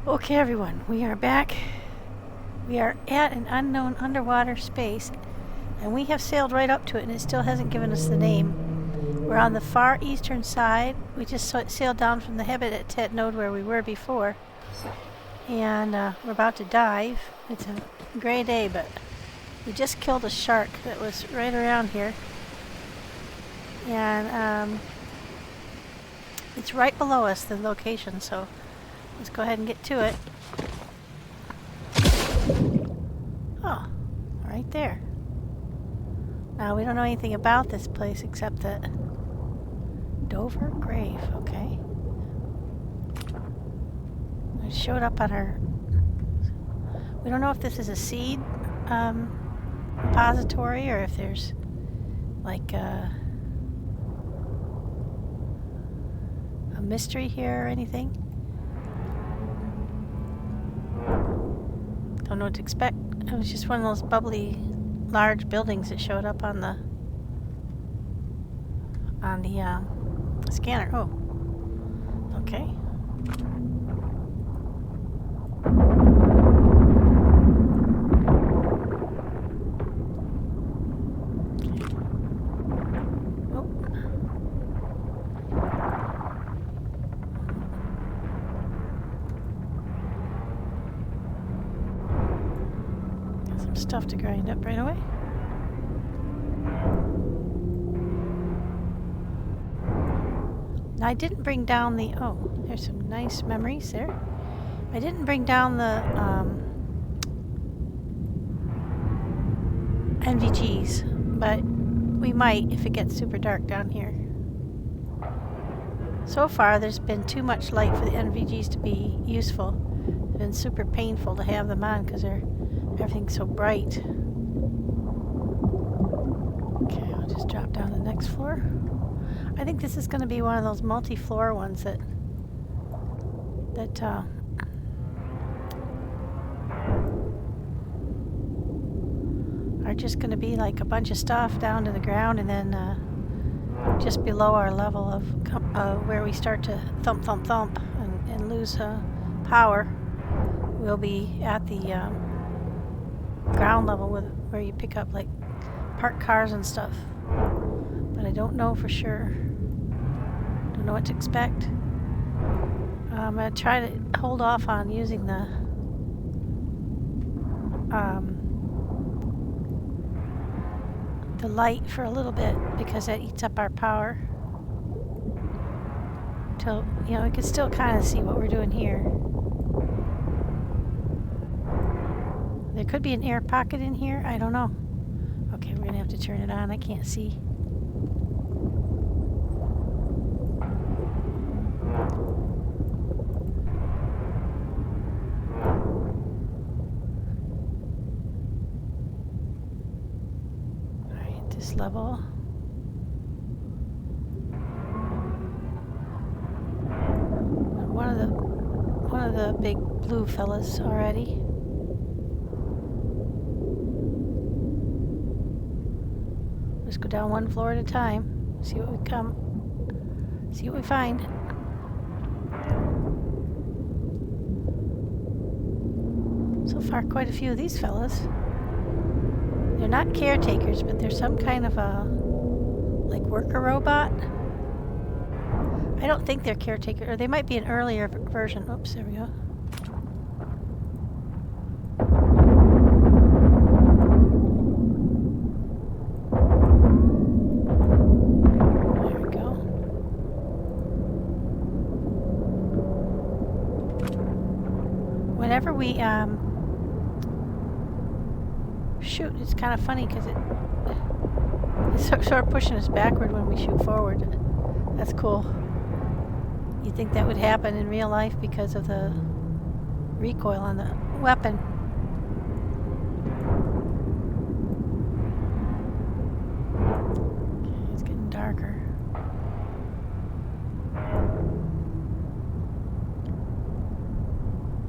Okay, everyone, we are back. We are at an unknown underwater space, and we have sailed right up to it, and it still hasn't given us the name. We're on the far eastern side. We just sailed down from the habitat node where we were before, and we're about to dive. It's a gray day, but we just killed a shark that was right around here, and it's right below us, the location, so let's go ahead and get to it. Oh, right there. Now, we don't know anything about this place except that Dover Grave, okay. It showed up on our... We don't know if this is a seed repository or if there's like a mystery here or anything. Don't know what to expect. It was just one of those bubbly, large buildings that showed up on the scanner. Oh, okay. Stuff to grind up right away. Now I didn't bring down the... Oh, there's some nice memories there. I didn't bring down the NVGs, but we might if it gets super dark down here. So far there's been too much light for the NVGs to be useful. It's been super painful to have them on because everything's so bright. Okay, I'll just drop down the next floor. I think this is going to be one of those multi-floor ones that are just going to be like a bunch of stuff down to the ground, and then just below our level of where we start to thump, thump, thump and lose power, we'll be at the ground level where you pick up like parked cars and stuff, but I don't know for sure. Don't know what to expect. I'm gonna try to hold off on using the light for a little bit because that eats up our power. Till we can still kind of see what we're doing here. There could be an air pocket in here. I don't know. Okay, we're going to have to turn it on. I can't see. Alright, this level. One of the big blue fellas already. Just go down one floor at a time. See what we find. So far, quite a few of these fellas. They're not caretakers, but they're some kind of a like worker robot. I don't think they're caretaker, or they might be an earlier version. Oops, there we go. Whenever we shoot, it's kind of funny because it's sort of pushing us backward when we shoot forward. That's cool. You'd think that would happen in real life because of the recoil on the weapon. Okay, it's getting darker.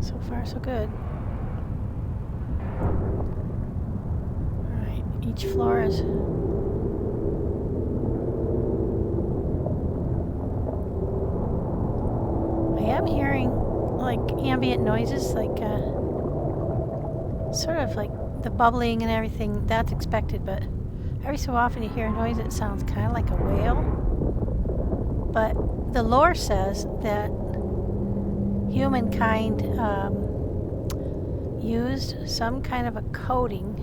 So far, so good. Alright, each floor is... I am hearing like ambient noises, like sort of like the bubbling and everything. That's expected, but every so often you hear a noise that sounds kind of like a whale. But the lore says that humankind used some kind of a coating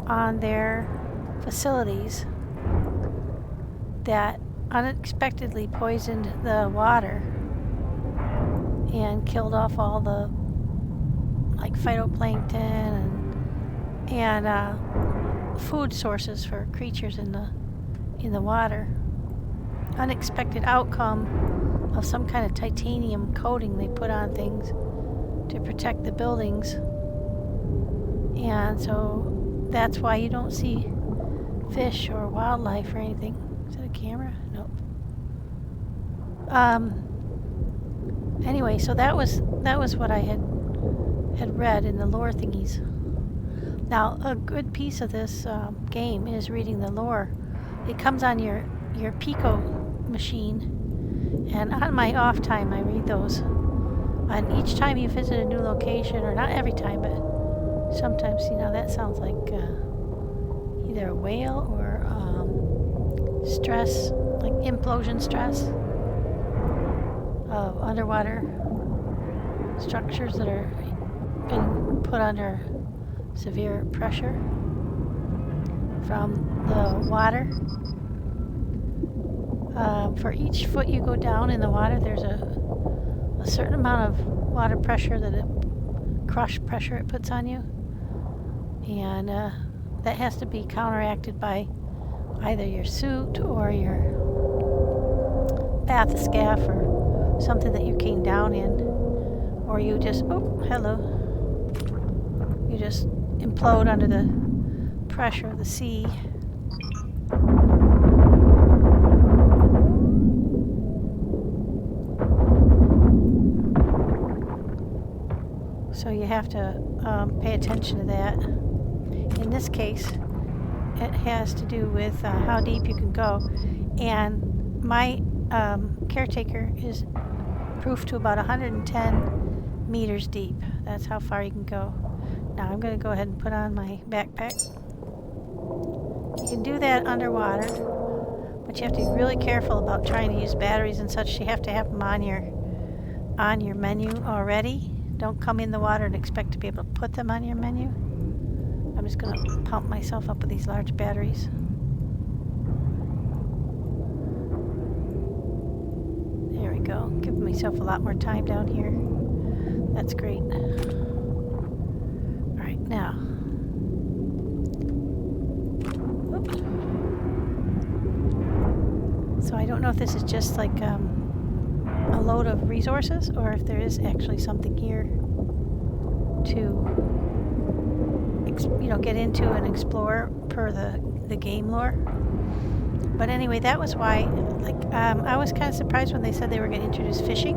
on their facilities that unexpectedly poisoned the water and killed off all the like phytoplankton and food sources for creatures in the water. Unexpected outcome of some kind of titanium coating they put on things to protect the buildings. And so that's why you don't see fish or wildlife or anything. Is that a camera? Nope. Anyway, so that was what I had read in the lore thingies. Now, a good piece of this game is reading the lore. It comes on your Pico machine, and on my off time I read those. And each time you visit a new location, or not every time, but sometimes, that sounds like either a whale or stress, like implosion stress of underwater structures that are being put under severe pressure from the water. For each foot you go down in the water, there's a certain amount of water pressure crush pressure it puts on you. And that has to be counteracted by either your suit or your bathscaff or something that you came down in. Or you just, you just implode under the pressure of the sea. So you have to pay attention to that. In this case, it has to do with how deep you can go. And my Caretaker is proof to about 110 meters deep. That's how far you can go. Now I'm going to go ahead and put on my backpack. You can do that underwater, but you have to be really careful about trying to use batteries and such. You have to have them on your menu already. Don't come in the water and expect to be able to put them on your menu. I'm just going to pump myself up with these large batteries. There we go. Giving myself a lot more time down here. That's great. All right, now. Whoop. So I don't know if this is just like a load of resources, or if there is actually something here to get into and explore per the game lore. But anyway, that was why I was kind of surprised when they said they were going to introduce fishing.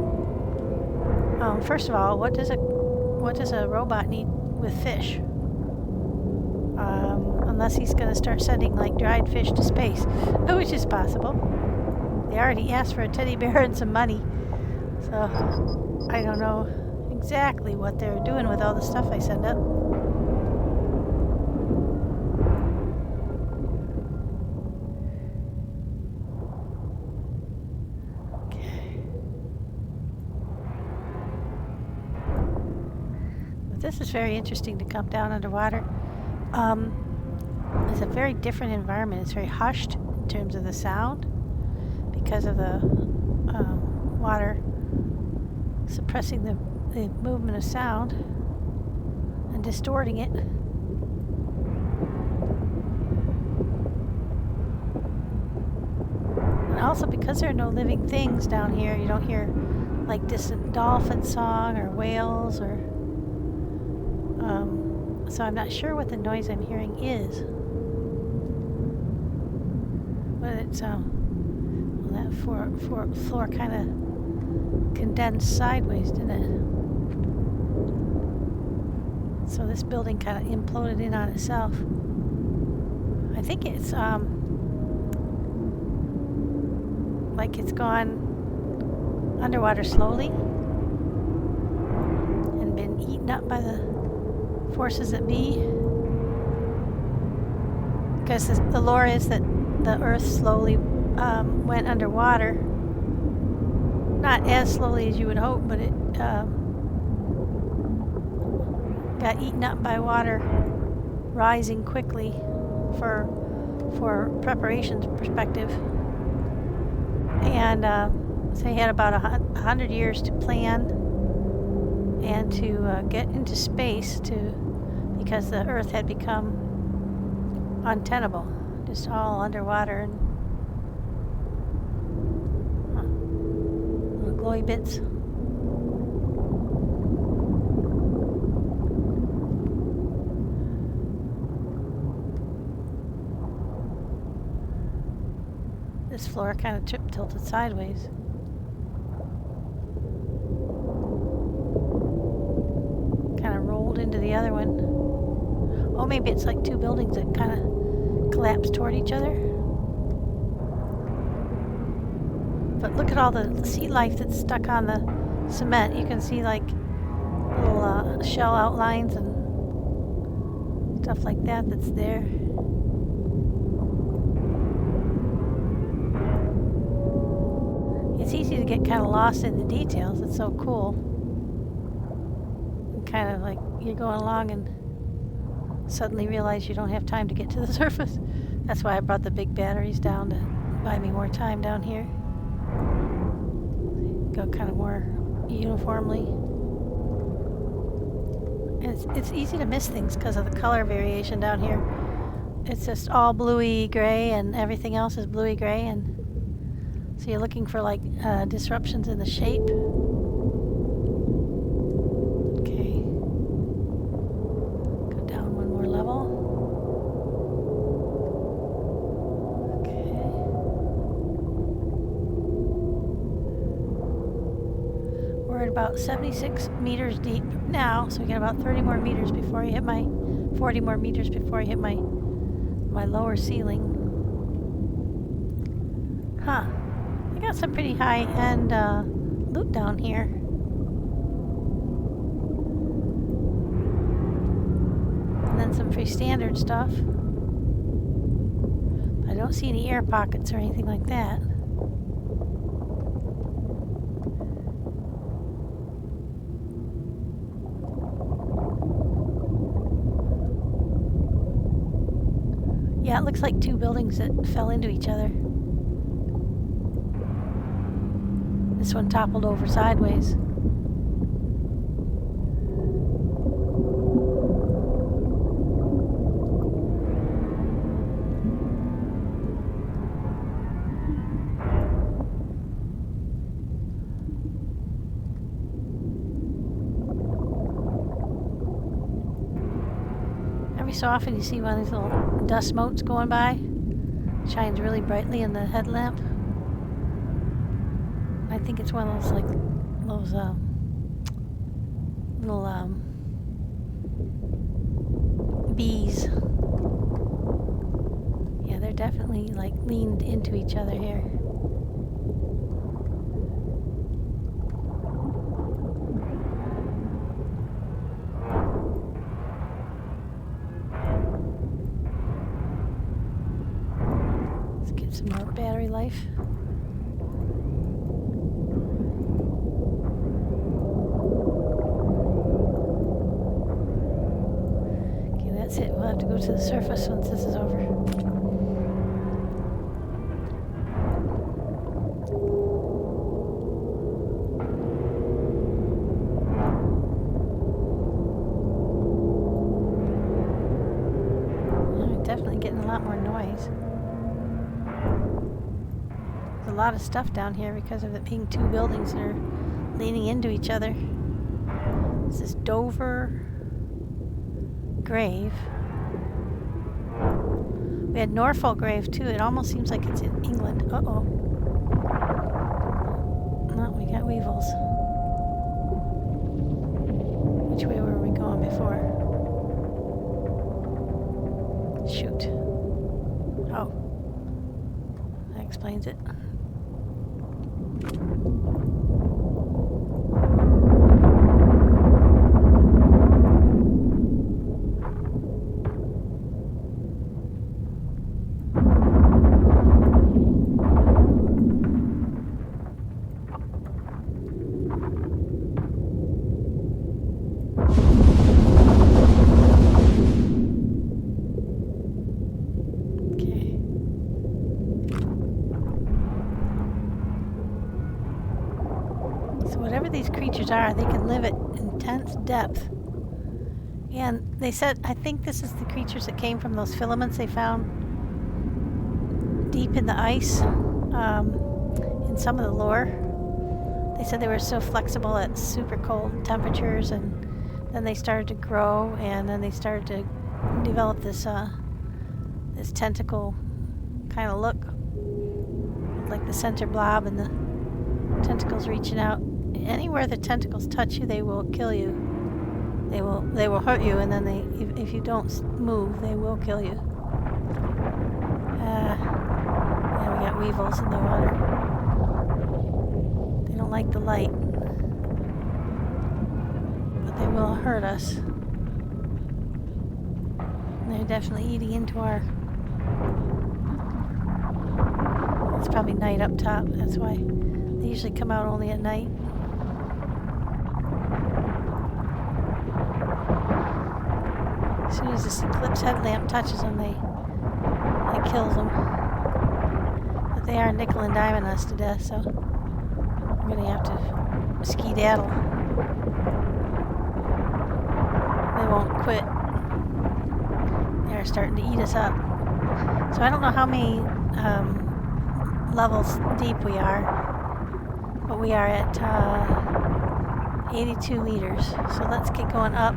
First of all, what does a robot need with fish? Unless he's going to start sending like dried fish to space, which is possible. They already asked for a teddy bear and some money. So, I don't know exactly what they're doing with all the stuff I send up. Okay. But this is very interesting to come down underwater. It's a very different environment. It's very hushed in terms of the sound because of the water suppressing the movement of sound and distorting it. And also because there are no living things down here, you don't hear like distant dolphin song or whales or so I'm not sure what the noise I'm hearing is. But it's that floor kind of condensed sideways, didn't it? So this building kind of imploded in on itself. I think it's like it's gone underwater slowly. been eaten up by the forces that be. Because the lore is that the Earth slowly went underwater. Not as slowly as you would hope, but it got eaten up by water rising quickly for preparations perspective. And so they had about 100 years to plan and to get into space because the Earth had become untenable, just all underwater and little glowy bits. This floor kind of tilted sideways. Kind of rolled into the other one. Oh, maybe it's like two buildings that kind of collapse toward each other. But look at all the sea life that's stuck on the cement. You can see like little shell outlines and stuff like that that's there. It's easy to get kind of lost in the details. It's so cool. And kind of like you're going along and suddenly realize you don't have time to get to the surface. That's why I brought the big batteries down to buy me more time down here. Go kind of more uniformly. And it's easy to miss things because of the color variation down here. It's just all bluey gray and everything else is bluey gray, and so you're looking for like disruptions in the shape. Okay. Go down one more level. Okay. We're at about 76 meters deep now, so we got about 30 more meters before you hit 40 more meters before you hit my lower ceiling. Huh. I got some pretty high-end loot down here. And then some pretty standard stuff. I don't see any air pockets or anything like that. Yeah, it looks like two buildings that fell into each other. This one toppled over sideways. Every so often you see one of these little dust motes going by. Shines really brightly in the headlamp. I think it's one of those little bees. Yeah, they're definitely like leaned into each other here. Let's get some more battery life. That's it. We'll have to go to the surface once this is over. I'm definitely getting a lot more noise. There's a lot of stuff down here because of it being two buildings that are leaning into each other. This is Dover Grave. We had Norfolk Grave too. It almost seems like it's in England. Uh-oh. No, we got weevils. Which way were we going before? Shoot. Oh. That explains it. So whatever these creatures are, they can live at intense depth. And they said, I think this is the creatures that came from those filaments they found deep in the ice in some of the lore. They said they were so flexible at super cold temperatures, and then they started to grow, and then they started to develop this this tentacle kind of look, like the center blob and the tentacles reaching out. Anywhere the tentacles touch you, they will kill you. They will hurt you, and then if you don't move, they will kill you. Yeah, we got weevils in the water. They don't like the light, but they will hurt us. And they're definitely eating into our... It's probably night up top, that's why they usually come out only at night. As soon as this eclipse headlamp touches them, it kills them. But they are nickel and diming us to death, so we're going to have to skedaddle. They won't quit. They're starting to eat us up. So I don't know how many levels deep we are, but we are at 82 meters. So let's get going up.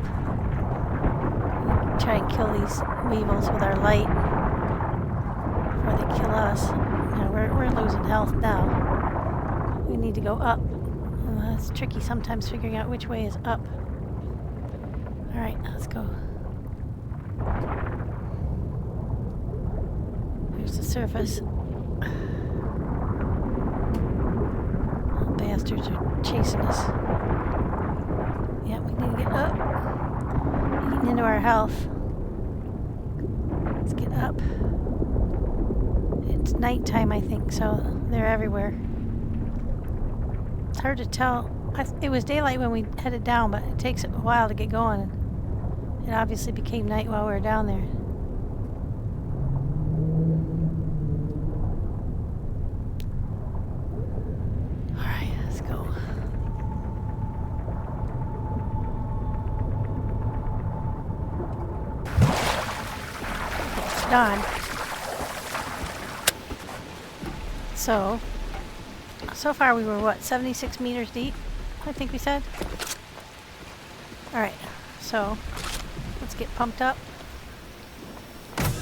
Try and kill these weevils with our light before they kill us. You know, we're losing health now. We need to go up. That's tricky sometimes figuring out which way is up. Alright, let's go. Here's the surface. Oh, bastards are chasing us. Yeah, we need to get up. Eating into our health. Let's get up. It's nighttime, I think, so they're everywhere. It's hard to tell. It was daylight when we headed down, but it takes a while to get going. It obviously became night while we were down there. Alright, let's go. It's dawn. So far we were, what, 76 meters deep, I think we said? Alright, so let's get pumped up.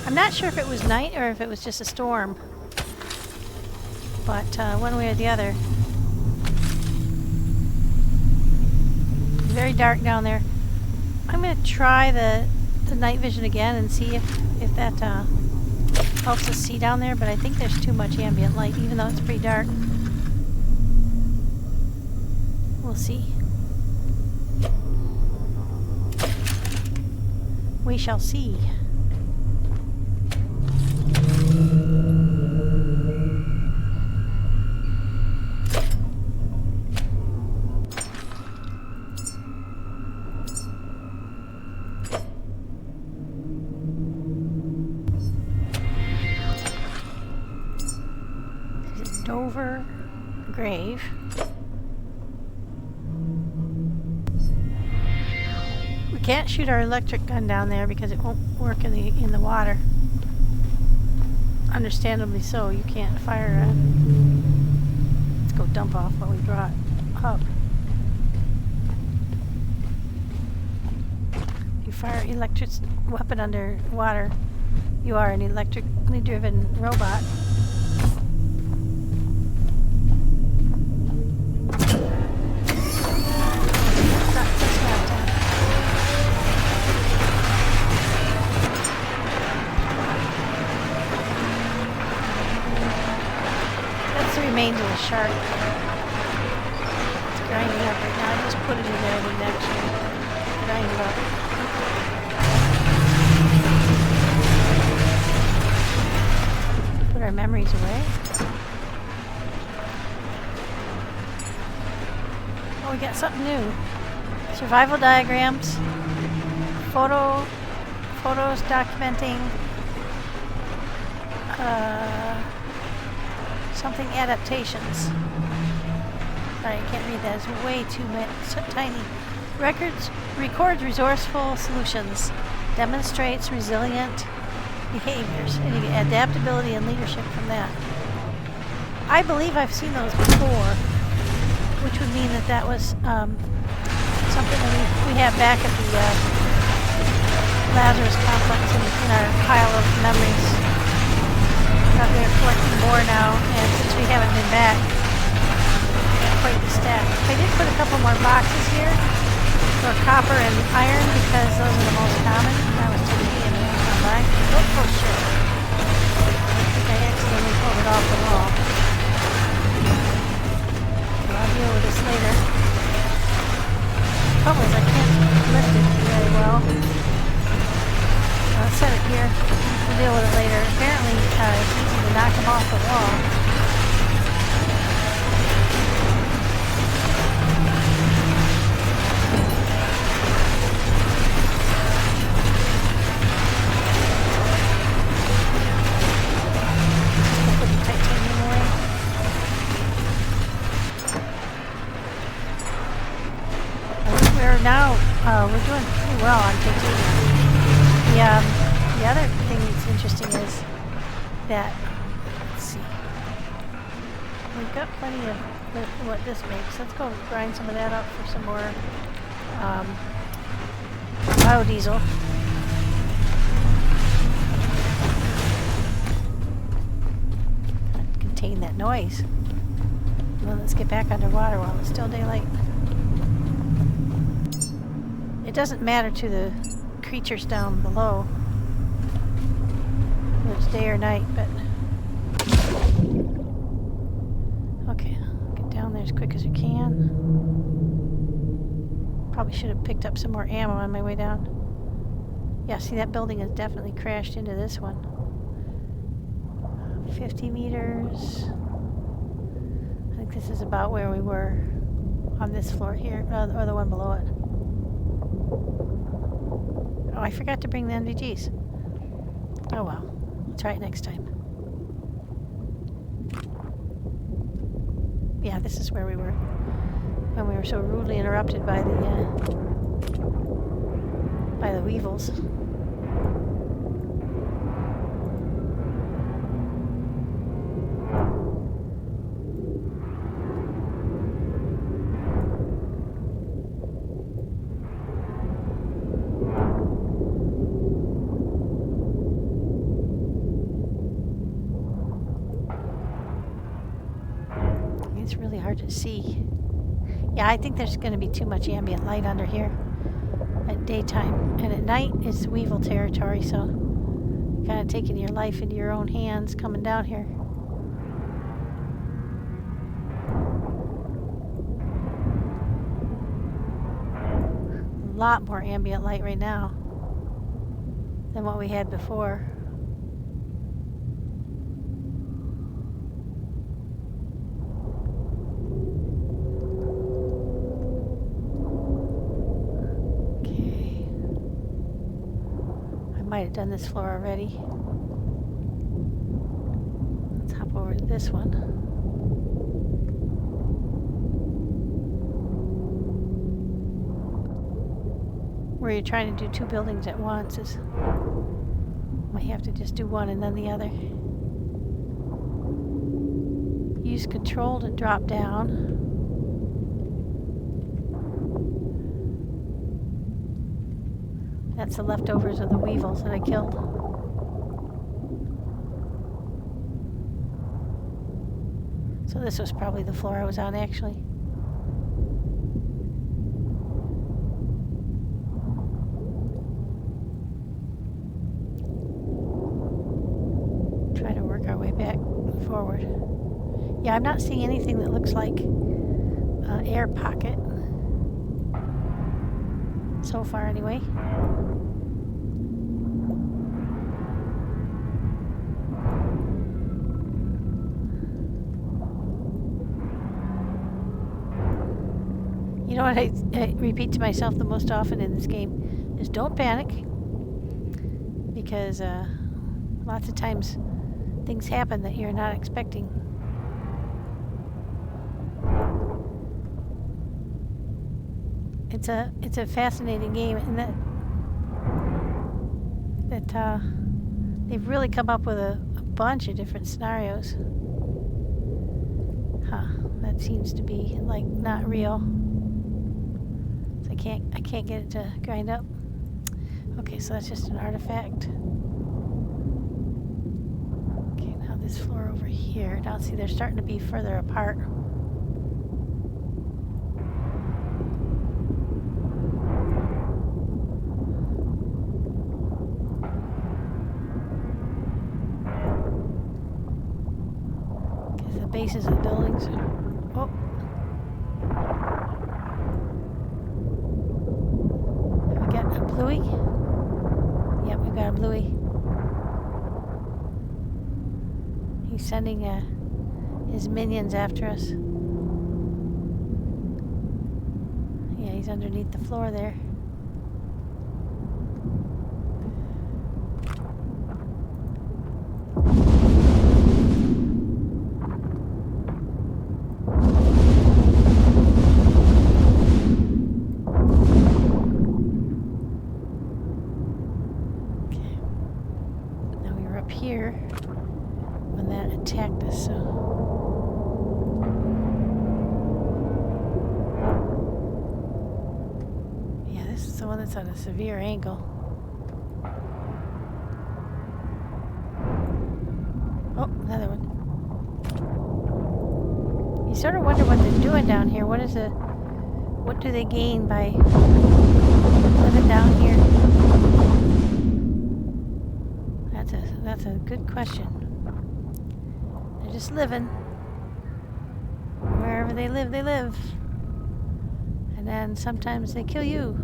I'm not sure if it was night or if it was just a storm, but one way or the other. Very dark down there. I'm going to try the night vision again and see if that helps us see down there, but I think there's too much ambient light, even though it's pretty dark. We'll see. We shall see. Dover grave. We can't shoot our electric gun down there because it won't work in the water. Understandably so, you can't fire it. Let's go dump off what we brought up. You fire electric weapon underwater, you are an electrically driven robot. Remains of the shark. It's grinding up right now. I just put it in there and it actually grind it up. Put our memories away. Oh, we got something new. Survival diagrams. Photos documenting something adaptations. Sorry, I can't read that. It's way too tiny. Records resourceful solutions. Demonstrates resilient behaviors. And you get adaptability and leadership from that. I believe I've seen those before, which would mean that that was something that we had back at the Lazarus complex in our pile of memories. We're collecting more now, and since we haven't been back, quite the stack. I did put a couple more boxes here for copper and iron because those are the most common. That was too easy and it was by. Oh shit. I think I accidentally pulled it off the wall. So I'll deal with this later. Trouble is I can't lift it very well. I'll set it here. We'll deal with it later. Apparently it's easy to knock them off the wall. Now we're doing pretty well on Pt1. The other thing that's interesting is that, let's see, we've got plenty of what this makes. Let's go grind some of that up for some more biodiesel. Contain that noise. Well, let's get back underwater while it's still daylight. It doesn't matter to the creatures down below whether it's day or night, but okay, get down there as quick as we can. Probably should have picked up some more ammo on my way down. Yeah, see, that building has definitely crashed into this one. 50 meters. I think this is about where we were on this floor here, or the one below it. Oh, I forgot to bring the NVGs. Oh well, we'll try it next time. Yeah, this is where we were when we were so rudely interrupted by the weevils. It's really hard to see. Yeah, I think there's going to be too much ambient light under here at daytime. And at night, it's weevil territory, so kind of taking your life into your own hands coming down here. A lot more ambient light right now than what we had before. Might have done this floor already. Let's hop over to this one. Where you're trying to do two buildings at once is might have to just do one and then the other. Use control to drop down. That's the leftovers of the weevils that I killed. So this was probably the floor I was on, actually. Try to work our way back forward. Yeah, I'm not seeing anything that looks like air pocket. So far, anyway. You know what I repeat to myself the most often in this game is don't panic, because lots of times things happen that you're not expecting. it's a fascinating game, and that they've really come up with a bunch of different scenarios. Huh? That seems to be like not real. So I can't get it to grind up. Okay, so that's just an artifact. Okay, now this floor over here. Now see, they're starting to be further apart. Because the bases of the buildings. Oh. Have we got a bluey? Yep, we've got a bluey. He's sending his minions after us. Yeah, he's underneath the floor there. Okay. Now we were up here when that attacked us, so. Yeah, this is the one that's at a severe angle. Oh, another one. You sort of wonder what they're doing down here. What do they gain by living down here? That's a good question. They're just living. Wherever they live, they live. And then sometimes they kill you.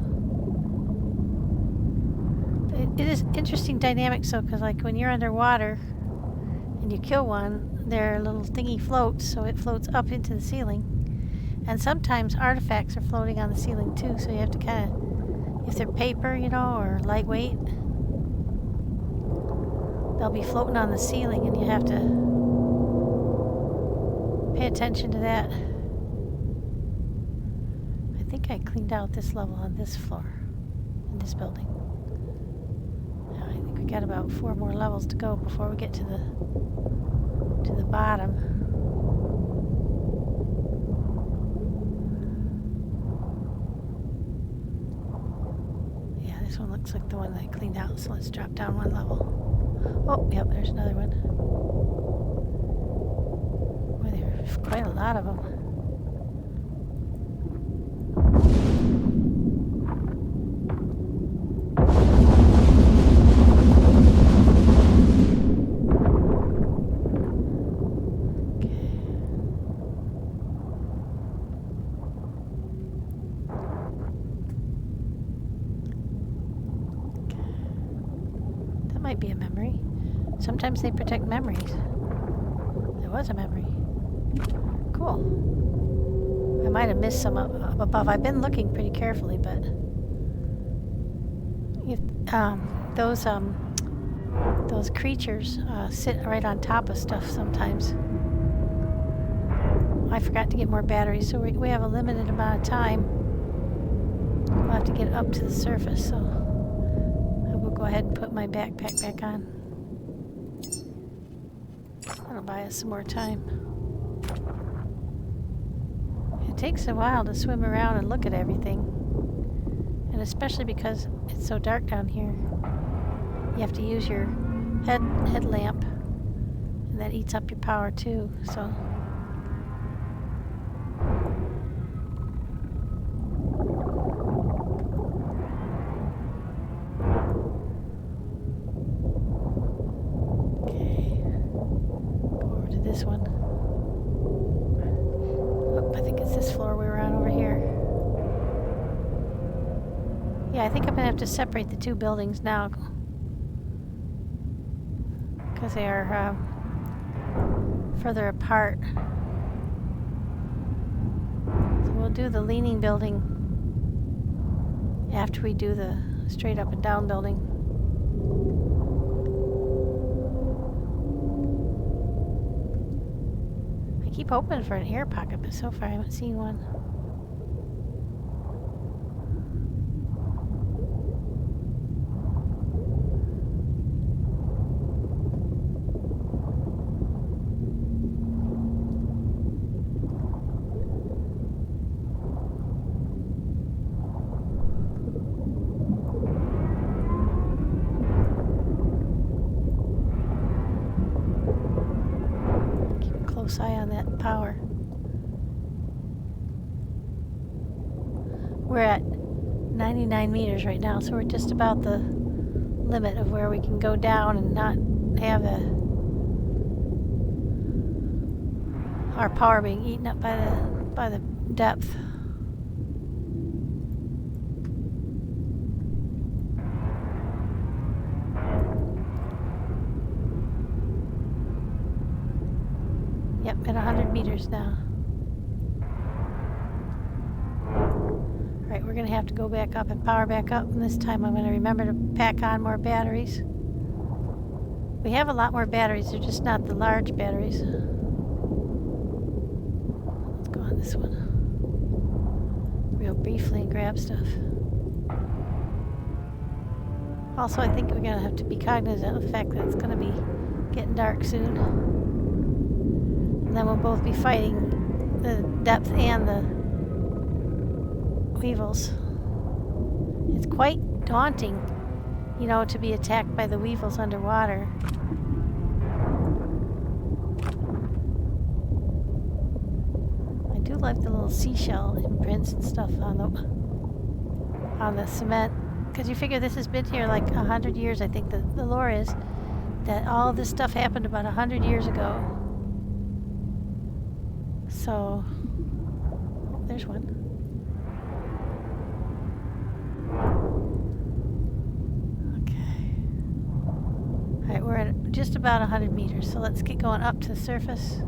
It is interesting dynamics though, because like when you're underwater and you kill one, their little thingy floats, so it floats up into the ceiling. And sometimes artifacts are floating on the ceiling too, so you have to kind of, if they're paper, you know, or lightweight, they'll be floating on the ceiling and you have to pay attention to that. I think I cleaned out this level on this floor, in this building. Now I think we got about 4 more levels to go before we get to the bottom. Yeah, this one looks like the one that I cleaned out, so let's drop down 1 level. Oh, yep, there's another one. Boy, there's quite a lot of them. Might be a memory. Sometimes they protect memories. There was a memory. Cool. I might have missed some up above. I've been looking pretty carefully, but if those creatures sit right on top of stuff sometimes. I forgot to get more batteries, so we have a limited amount of time. We'll have to get up to the surface, so go ahead and put my backpack back on. That'll buy us some more time. It takes a while to swim around and look at everything. And especially because it's so dark down here. You have to use your headlamp. And that eats up your power too, so. This one. Oh, I think it's this floor we were on over here. Yeah, I think I'm going to have to separate the 2 buildings now. Because they are further apart. So we'll do the leaning building after we do the straight up and down building. I keep hoping for an air pocket, but so far I haven't seen one. close eye on that power. We're at 99 meters right now, so we're just about the limit of where we can go down and not have our power being eaten up by the depth. Yep, at 100 meters now. Alright, we're going to have to go back up and power back up, and this time I'm going to remember to pack on more batteries. We have a lot more batteries, they're just not the large batteries. Let's go on this one real briefly and grab stuff. Also, I think we're going to have to be cognizant of the fact that it's going to be getting dark soon. And then we'll both be fighting the depth and the weevils. It's quite daunting, you know, to be attacked by the weevils underwater. I do like the little seashell imprints and stuff on the cement, because you figure this has been here like 100 years. I think the lore is that all this stuff happened about 100 years ago. So, oh, there's one. Alright, we're at just about 100 meters, so let's get going up to the surface.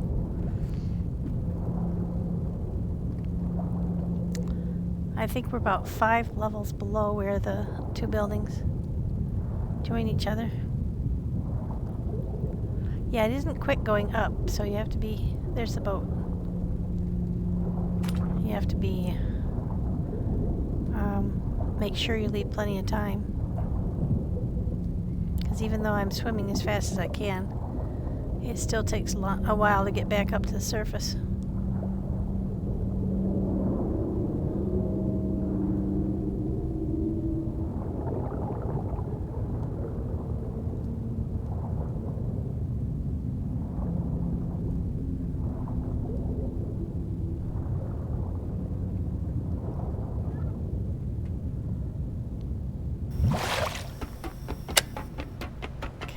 I think we're about 5 levels below where the two buildings join each other. Yeah, it isn't quick going up, so you have to be... There's the boat. You have to be... make sure you leave plenty of time. Because even though I'm swimming as fast as I can, it still takes a while to get back up to the surface.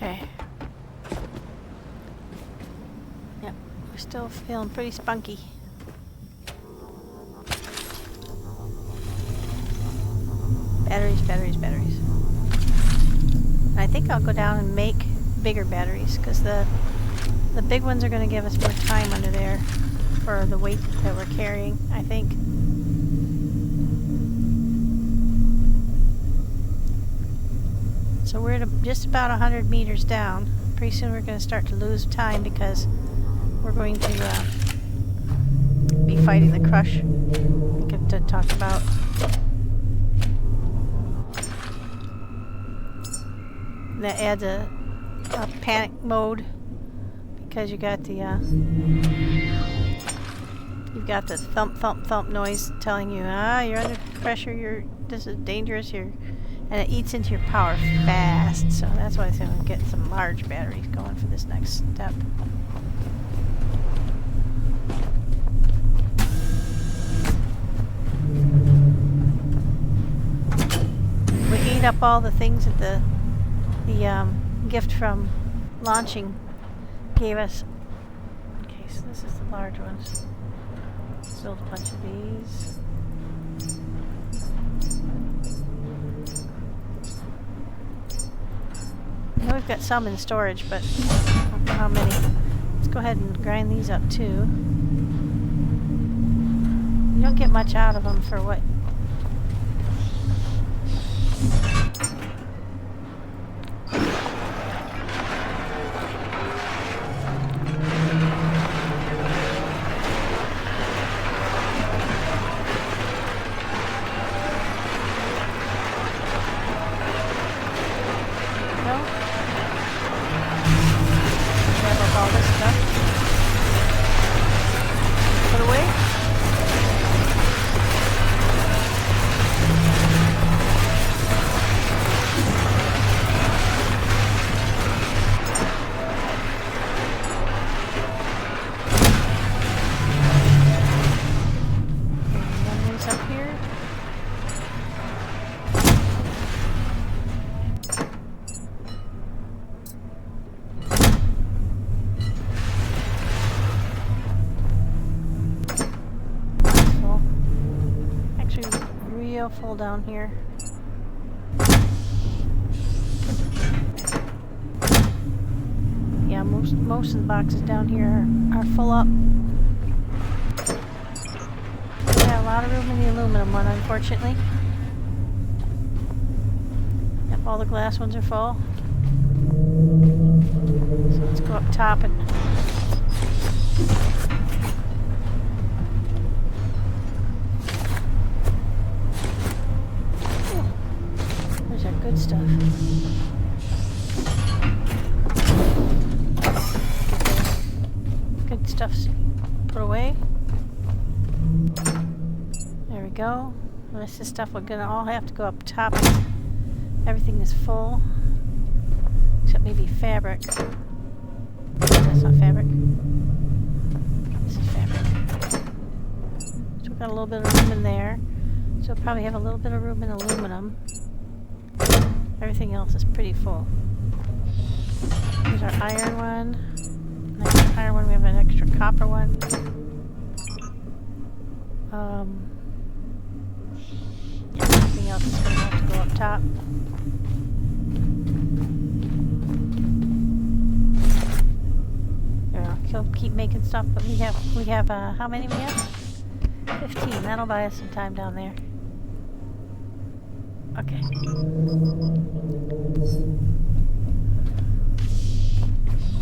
Okay. Yep, we're still feeling pretty spunky. Batteries, batteries, batteries. And I think I'll go down and make bigger batteries, because the big ones are going to give us more time under there for the weight that we're carrying, I think. So we're at just about 100 meters down. Pretty soon we're going to start to lose time because we're going to be fighting the crush. We get to talk about. That adds a panic mode because you got the you've got the thump thump thump noise telling you you're under pressure. This is dangerous. And it eats into your power fast, so that's why I'm going to get some large batteries going for this next step. We ate up all the things that the gift from launching gave us. Okay, so this is the large ones. Let's build a bunch of these. I know we've got some in storage, but I don't know how many. Let's go ahead and grind these up too. You don't get much out of them for what? real full down here. Yeah, most of the boxes down here are full up. Yeah, a lot of room in the aluminum one, unfortunately. Yep, all the glass ones are full. So let's go up top and there's our good stuff. Good stuff's put away. There we go. The rest of this stuff we're gonna all have to go up top. Everything is full. Except maybe fabric. That's not fabric. This is fabric. So we've got a little bit of room in there. So we'll probably have a little bit of room in aluminum. Everything else is pretty full. Here's our iron one. Next to iron one we have an extra copper one. Yeah, everything else is going to have to go up top. Keep making stuff, but we have how many we have? 15. That'll buy us some time down there. Okay.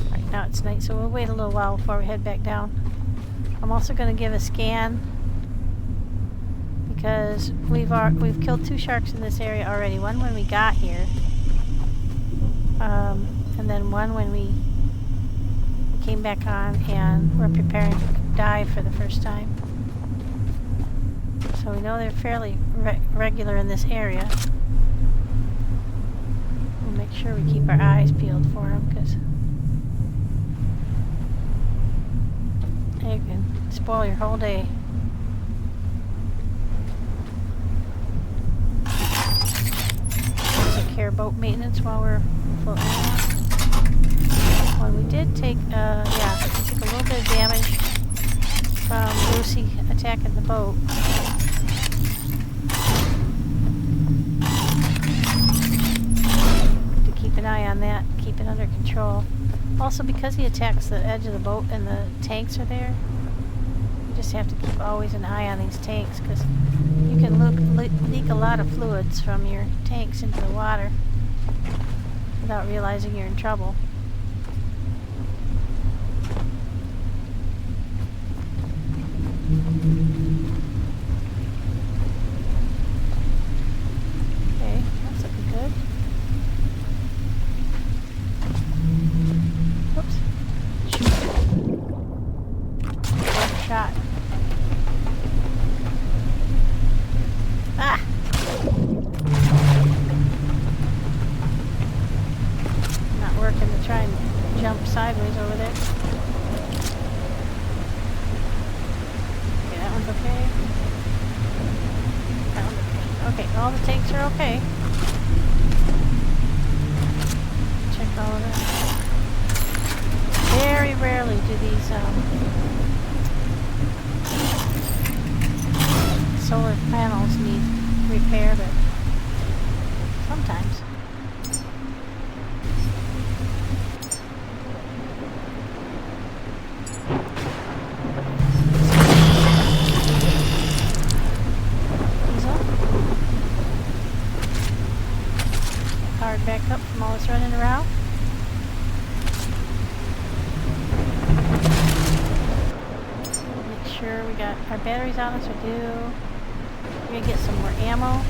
Alright, now it's night, so we'll wait a little while before we head back down. I'm also going to give a scan because we've killed 2 sharks in this area already. One when we got here, and then one when we came back on and we're preparing to dive for the first time. So we know they're fairly regular in this area. We'll make sure we keep our eyes peeled for them because they can spoil your whole day. Take care of boat maintenance while we're floating around. Well, we did take, we took a little bit of damage from Lucy attacking the boat. To keep an eye on that, keep it under control. Also, because he attacks the edge of the boat and the tanks are there, you just have to keep always an eye on these tanks because you can leak a lot of fluids from your tanks into the water without realizing you're in trouble. Okay, that's looking good. Whoops. Shoot. One shot. Ah! Not working to try and jump sideways over there. Okay. Okay, all the tanks are okay. Check all of that. Very rarely do these solar panels need repair, but sometimes. Back up from all this running around. Make sure we got our batteries on us. We do. We're gonna get some more ammo.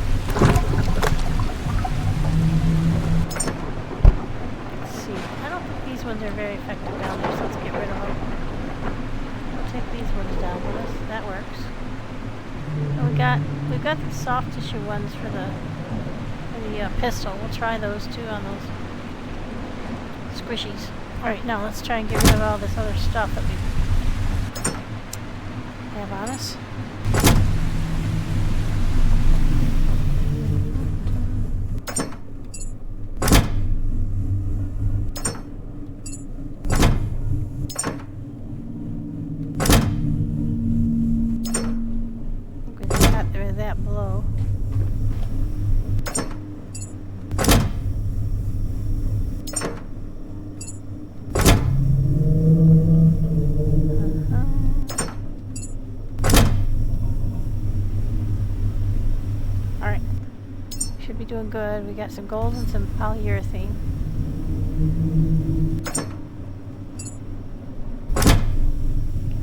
Let's see. I don't think these ones are very effective down there, so let's get rid of them. We'll take these ones down with us. That works. And we've got the soft tissue ones for the pistol. We'll try those too on those squishies. Alright, now let's try and get rid of all this other stuff that we have on us. I think we got rid of that. that below. Alright. Should be doing good. We got some gold and some polyurethane.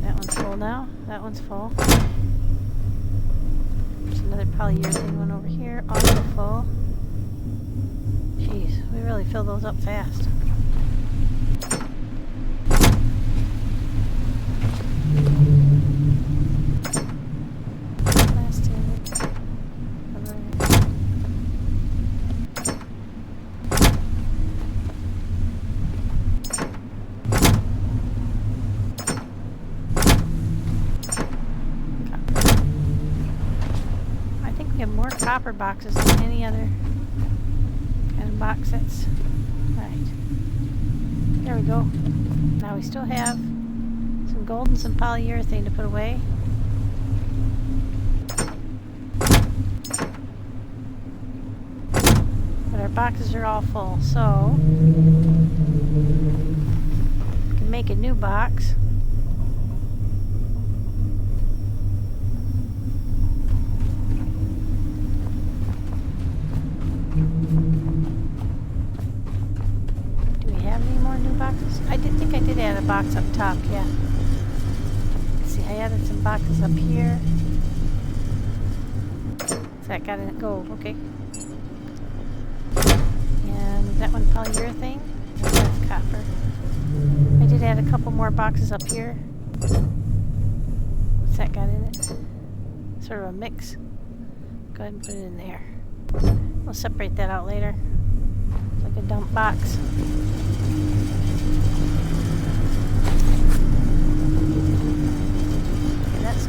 That one's full now. That one's full. There's another polyurethane one over here, also full. Jeez, we really fill those up fast. Copper boxes than any other kind of box sets. Right. There we go. Now we still have some gold and some polyurethane to put away. But our boxes are all full, so we can make a new box. I did add a box up top, yeah. Let's see, I added some boxes up here. So that got in gold, okay. And that one polyurethane, and that's copper. I did add a couple more boxes up here. What's that got in it? Sort of a mix. Go ahead and put it in there. We'll separate that out later. It's like a dump box.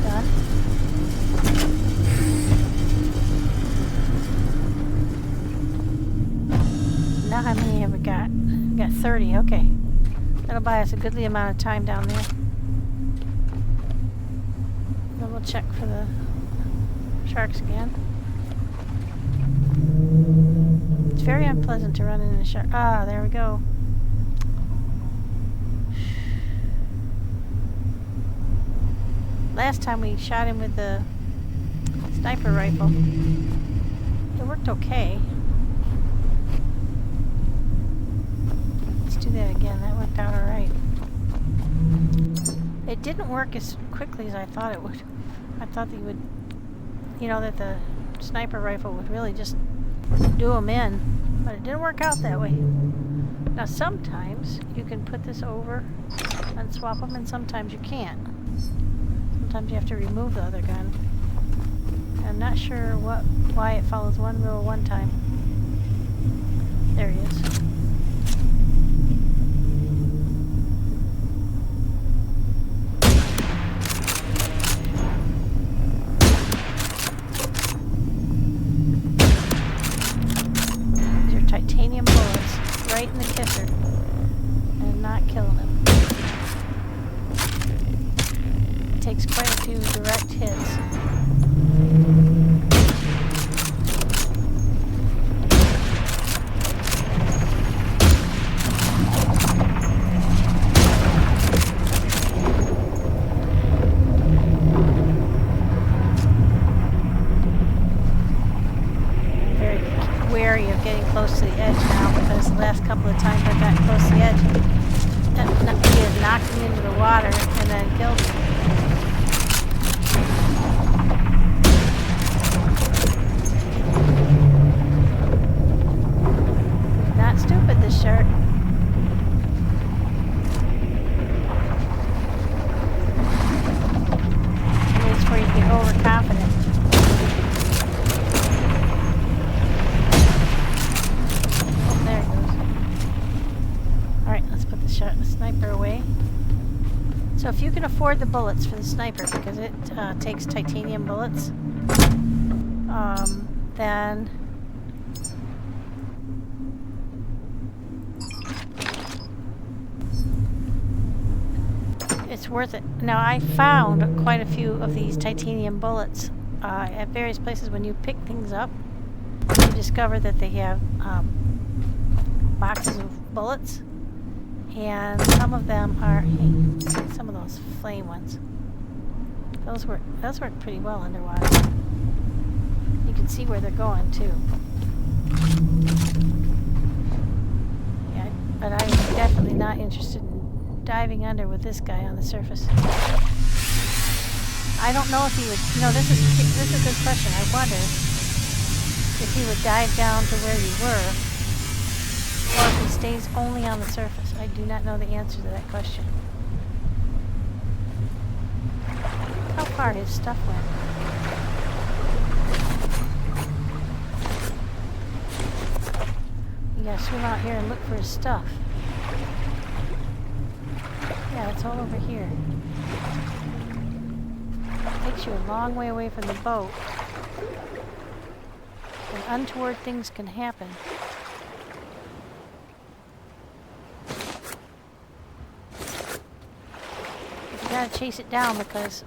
Done. Now how many have we got? We got 30, okay. That'll buy us a goodly amount of time down there. Then we'll check for the sharks again. It's very unpleasant to run into a shark. Ah, there we go. Last time we shot him with the sniper rifle. It worked okay. Let's do that again. That worked out alright. It didn't work as quickly as I thought it would. I thought that would, that the sniper rifle would really just do them in. But it didn't work out that way. Now sometimes you can put this over and swap them, and sometimes you can't. Sometimes you have to remove the other gun. I'm not sure why it follows one rule one time. There he is. These are titanium bullets right in the kisser and not killing him. Takes quite a few direct hits. Very wary of getting close to the edge now, because the last couple of times I got close to the edge, he had knocked me into the water and then killed me. Stupid, this shark. It's where you get overconfident. Oh, there it goes. Alright, let's put the sniper away. So if you can afford the bullets for the sniper, because it takes titanium bullets, then it's worth it. Now I found quite a few of these titanium bullets at various places when you pick things up, you discover that they have boxes of bullets, and some of them are, hey, some of those flame ones. Those work pretty well underwater. You can see where they're going too. Yeah, but I'm definitely not interested in diving under with this guy on the surface. I don't know if he would, this is a good question. I wonder if he would dive down to where you were, or if he stays only on the surface. I do not know the answer to that question. Look how far his stuff went. You gotta swim out here and look for his stuff. Yeah, it's all over here. Takes you a long way away from the boat. And untoward things can happen. You gotta chase it down because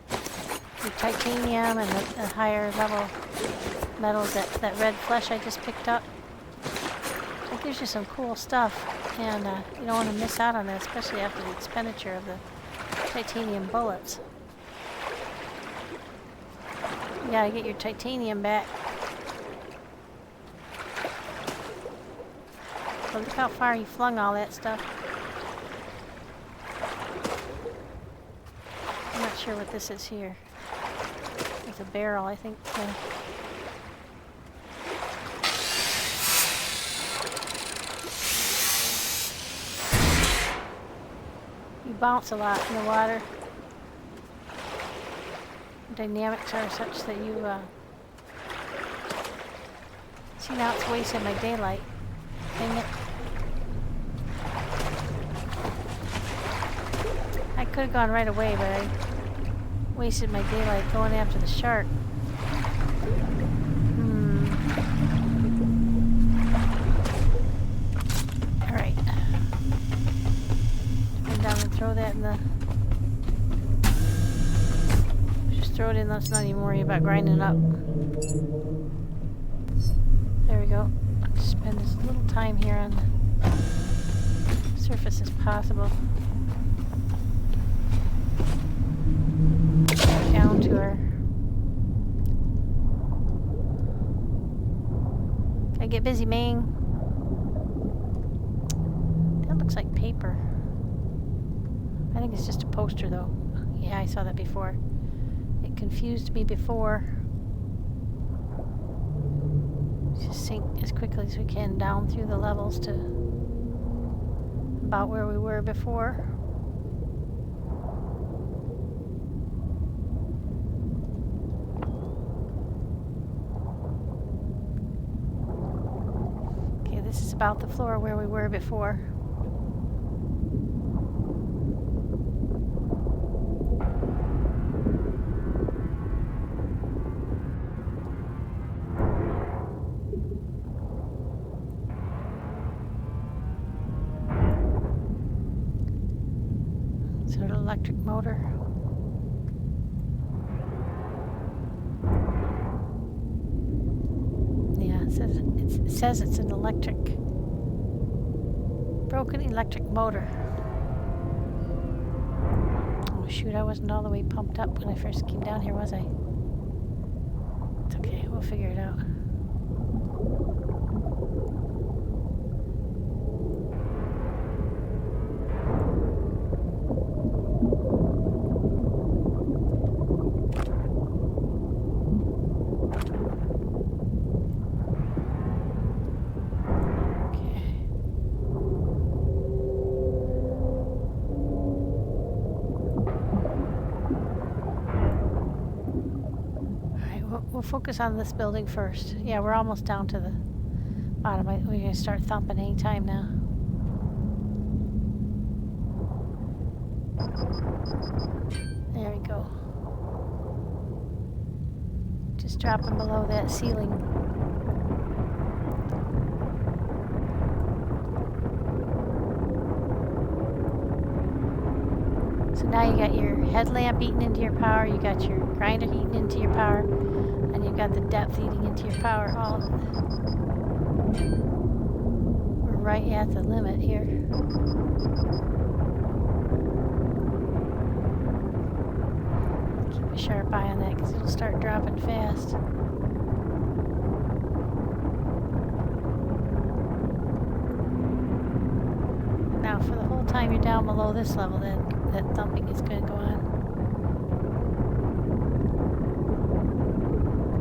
the titanium and the higher level metals, that red flesh I just picked up, it gives you some cool stuff, and you don't want to miss out on that, especially after the expenditure of the titanium bullets. You gotta get your titanium back. But look how far he flung all that stuff. I'm not sure what this is here. It's a barrel, I think. You bounce a lot in the water. Dynamics are such that you see, now it's wasting my daylight. Dang it. I could have gone right away, but I wasted my daylight going after the shark. Alright. Come down and throw that in the... Just throw it in, let's not even worry about grinding it up. There we go. Spend as little time here on the surface as possible. Down to our... Gotta get busy, Ming. That looks like paper. I think it's just a poster, though. Yeah, I saw that before. It confused me before. Just sink as quickly as we can down through the levels to about where we were before. Okay, this is about the floor where we were before. Electric motor. Yeah, it says it's an broken electric motor. Oh shoot, I wasn't all the way pumped up when I first came down here, was I? It's okay, we'll figure it out. We'll focus on this building first. Yeah, we're almost down to the bottom. We're going to start thumping any time now. There we go. Just dropping below that ceiling. So now you got your headlamp eating into your power, you got your grinder eating into your power, and you've got the depth eating into your power, all of it. We're right at the limit here. Keep a sharp eye on that because it'll start dropping fast. Now for the whole time you're down below this level, that thumping is going to go on.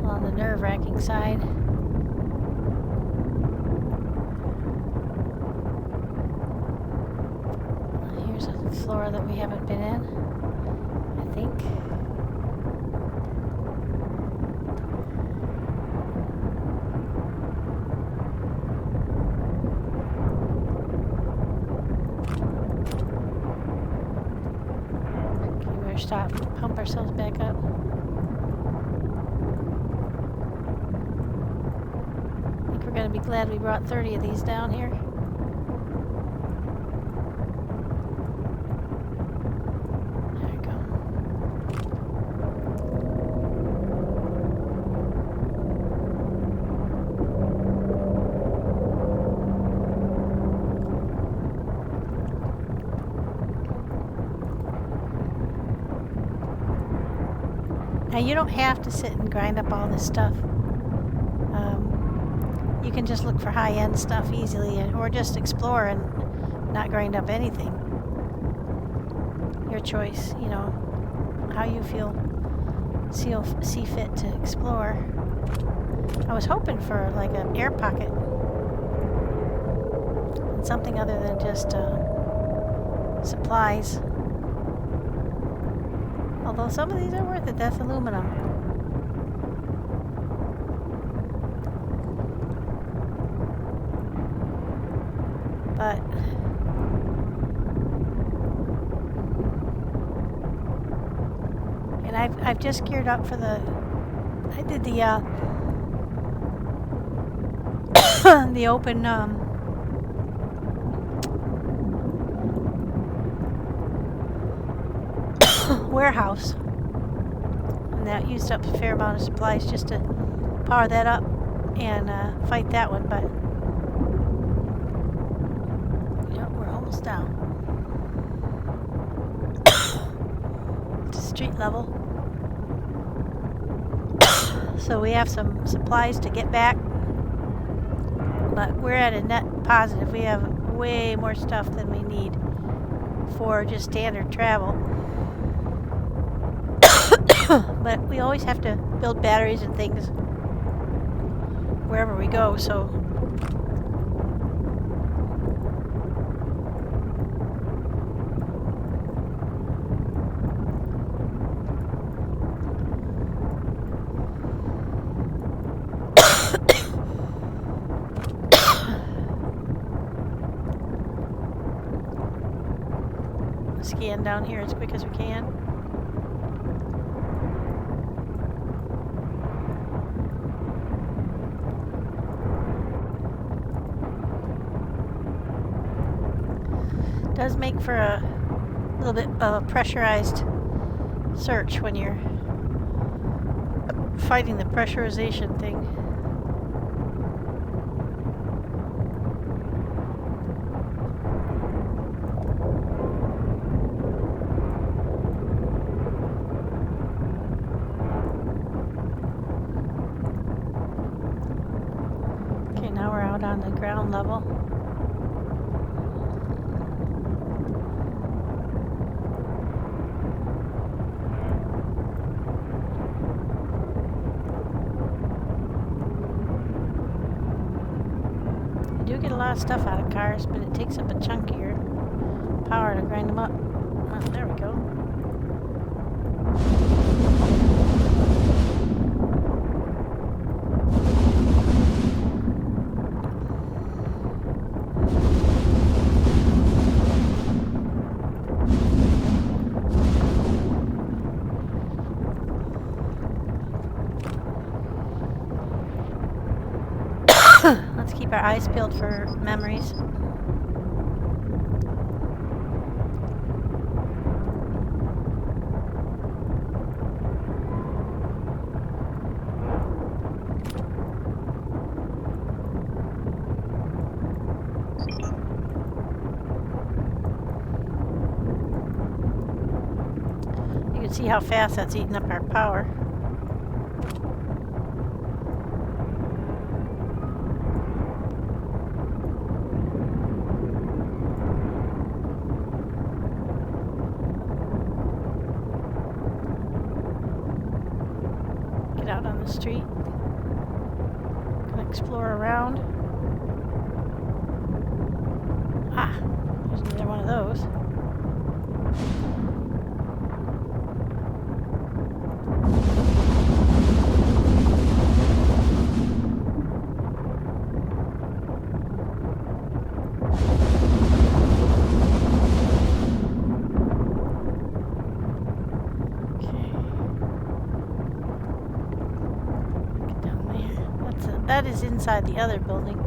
On the nerve-wracking side. Here's a floor that we haven't been in, I think. Okay, we're stop, pump ourselves back up. We're going to be glad we brought 30 of these down here. There you go. Now you don't have to sit and grind up all this stuff. You can just look for high-end stuff easily, or just explore and not grind up anything. Your choice, you know, how you see fit to explore. I was hoping for like an air pocket and something other than just supplies. Although some of these are worth it. That's aluminum. But and I've just geared up for the. I did the the open warehouse, and that used up a fair amount of supplies just to power that up and fight that one, but. Down to street level. So we have some supplies to get back, but we're at a net positive. We have way more stuff than we need for just standard travel. But we always have to build batteries and things wherever we go, so scan down here as quick as we can. Does make for a little bit of a pressurized search when you're fighting the pressurization thing. On the ground level. You do get a lot of stuff out of cars, but it takes up a chunk of your power to grind them up. Oh, there we go. Let's keep our eyes peeled for memories. see how fast that's eating up our power. Get out on the street. Gonna explore around. Ah, there's another one of those. That is inside the other building.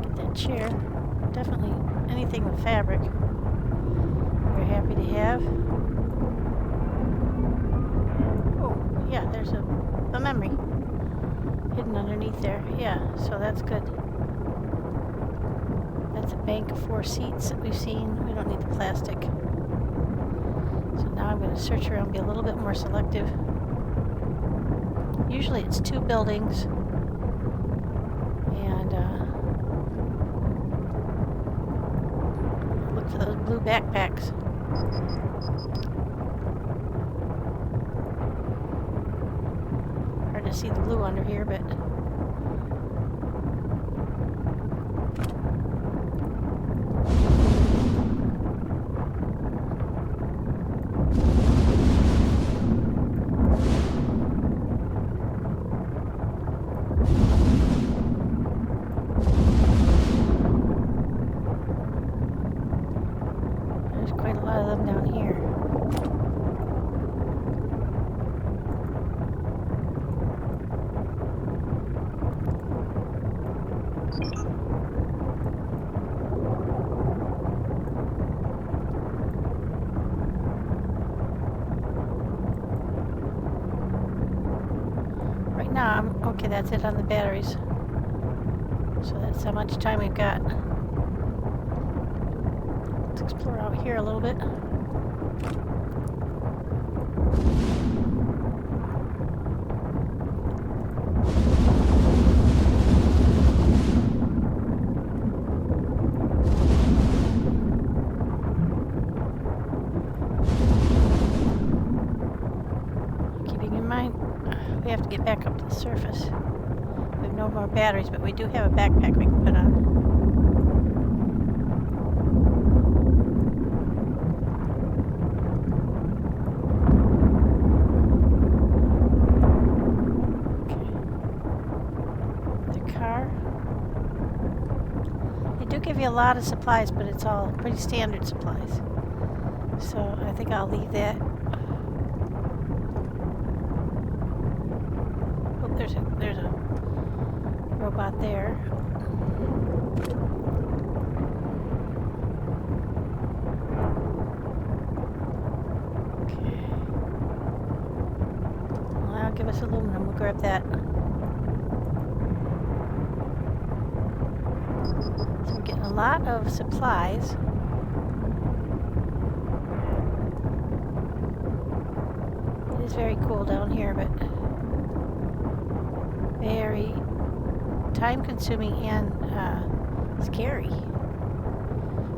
Get that chair. Definitely anything with fabric. We're happy to have. Oh, yeah, there's a memory hidden underneath there. Yeah, so that's good. That's a bank of 4 seats that we've seen. We don't need the plastic. So now I'm going to search around and be a little bit more selective. Usually it's 2 buildings. And look for those blue backpacks. Hard to see the blue under here, but okay, that's it on the batteries. So that's how much time we've got. Let's explore out here a little bit. Keeping in mind, we have to get back up to the surface. We have no more batteries, but we do have a backpack we can put on. Okay. The car. They do give you a lot of supplies, but it's all pretty standard supplies. So I think I'll leave that. There's a robot there. Okay. Well, that'll give us aluminum. We'll grab that. So we're getting a lot of supplies. It is very cool down here, but very time-consuming and scary.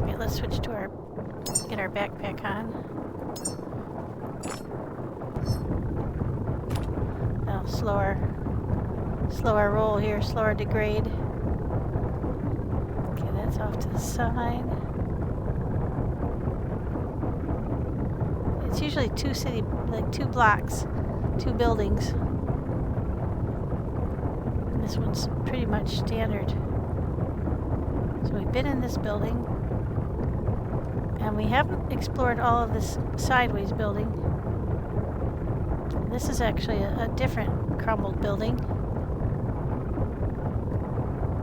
Okay, let's switch to get our backpack on. Now slower roll here, slower degrade. Okay, that's off to the side. It's usually 2 blocks, 2 buildings. This one's pretty much standard. So we've been in this building, and we haven't explored all of this sideways building. This is actually a different crumbled building.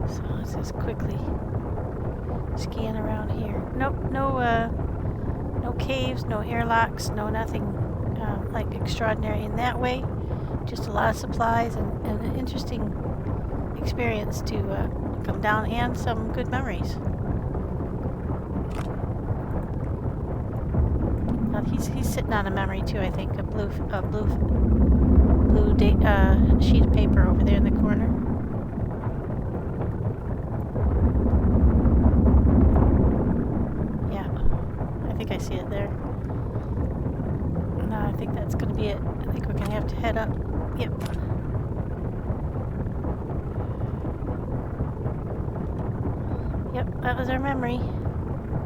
So let's just quickly scan around here. Nope, no caves, no airlocks, no nothing like extraordinary in that way. just a lot of supplies and an interesting experience to come down, and some good memories. He's sitting on a memory too, I think, a blue sheet of paper over there in the corner. Yeah, I think I see it there. No, I think that's going to be it. I think we're going to have to head up. Yep. Yep, that was our memory.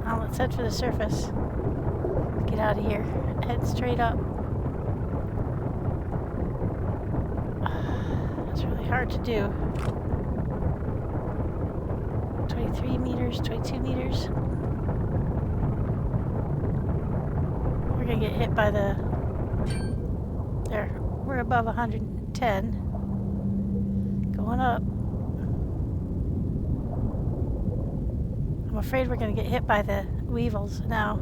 Now let's head for the surface. Get out of here. Head straight up. It's really hard to do. 23 meters, 22 meters. We're gonna get hit by the... There. We're above 110. Going up. I'm afraid we're gonna get hit by the weevils now.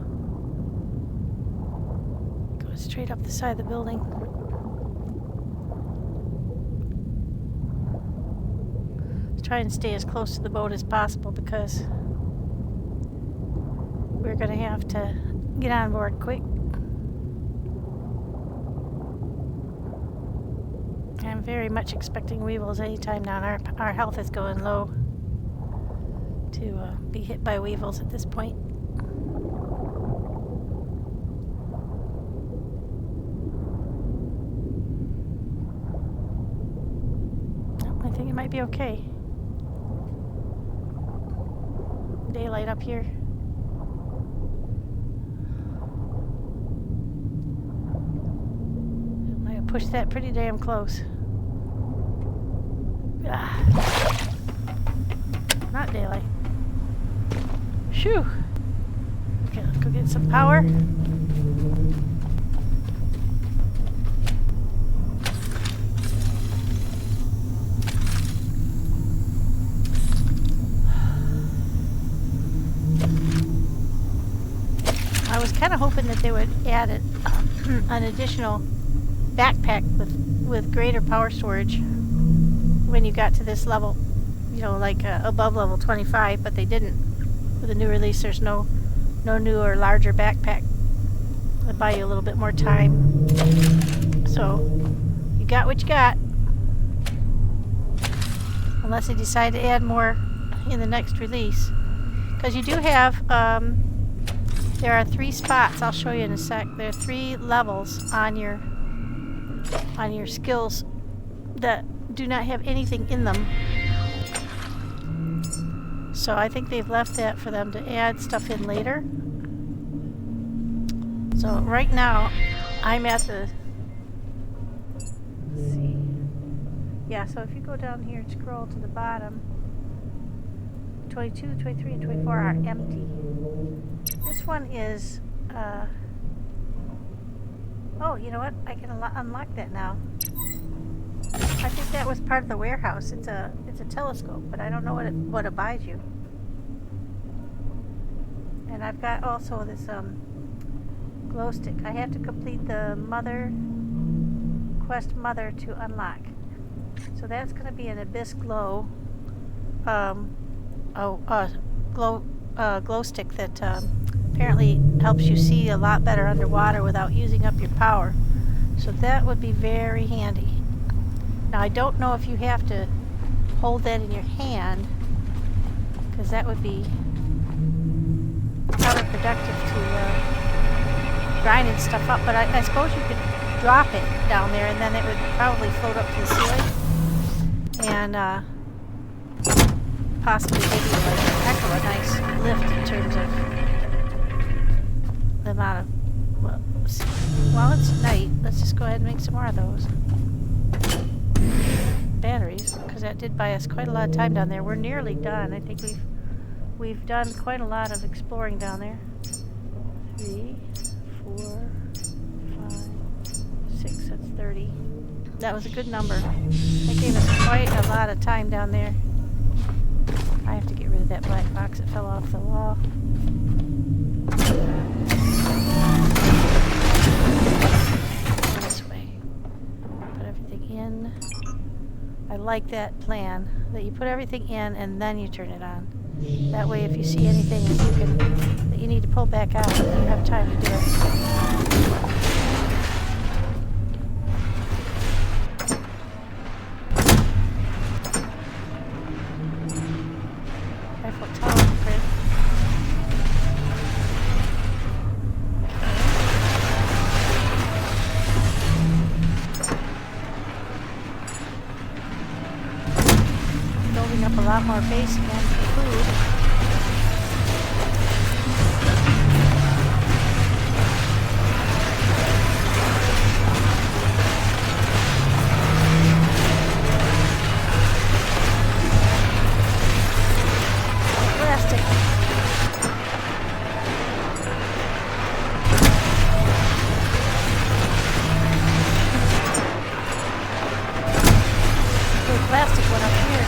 Go straight up the side of the building. Try and stay as close to the boat as possible because we're going to have to get on board quick. I'm very much expecting weevils anytime now. Our health is going low to be hit by weevils at this point. I think it might be okay. Daylight up here. I might push that pretty damn close. Ah. Not daylight. Shoo! Okay, let's go get some power. I was kind of hoping that they would add an additional backpack with greater power storage when you got to this level, you know, like above level 25, but they didn't. With the new release, there's no new or larger backpack. It'll buy you a little bit more time. So, you got what you got. Unless they decide to add more in the next release. Because you do have... there are 3 spots. I'll show you in a sec. There are 3 levels on your skills that do not have anything in them. So I think they've left that for them to add stuff in later. So right now I'm at the... Let's see. Yeah, so if you go down here and scroll to the bottom, 22, 23, and 24 are empty. This one is, oh, you know what? I can unlock that now. I think that was part of the warehouse. It's a telescope, but I don't know what it buys you. And I've got also this glow stick. I have to complete the quest mother to unlock. So that's going to be an abyss glow. Glow stick that apparently helps you see a lot better underwater without using up your power. So that would be very handy. Now I don't know if you have to hold that in your hand, because that would be counterproductive to grinding stuff up, but I suppose you could drop it down there and then it would probably float up to the ceiling and possibly give you like a heck of a nice lift in terms of the amount of... Well, while it's night, let's just go ahead and make some more of those batteries, because that did buy us quite a lot of time down there. We're nearly done. I think we've done quite a lot of exploring down there. 3, 4, 5, 6, that's 30. That was a good number. That gave us quite a lot of time down there. I have to get rid of that black box that fell off the wall. This way. Put everything like that plan, that you put everything in and then you turn it on. That way if you see anything that you need to pull back out, you have time to do it. Careful towel print. Building up a lot more base again for food. Plastic. The plastic went up here.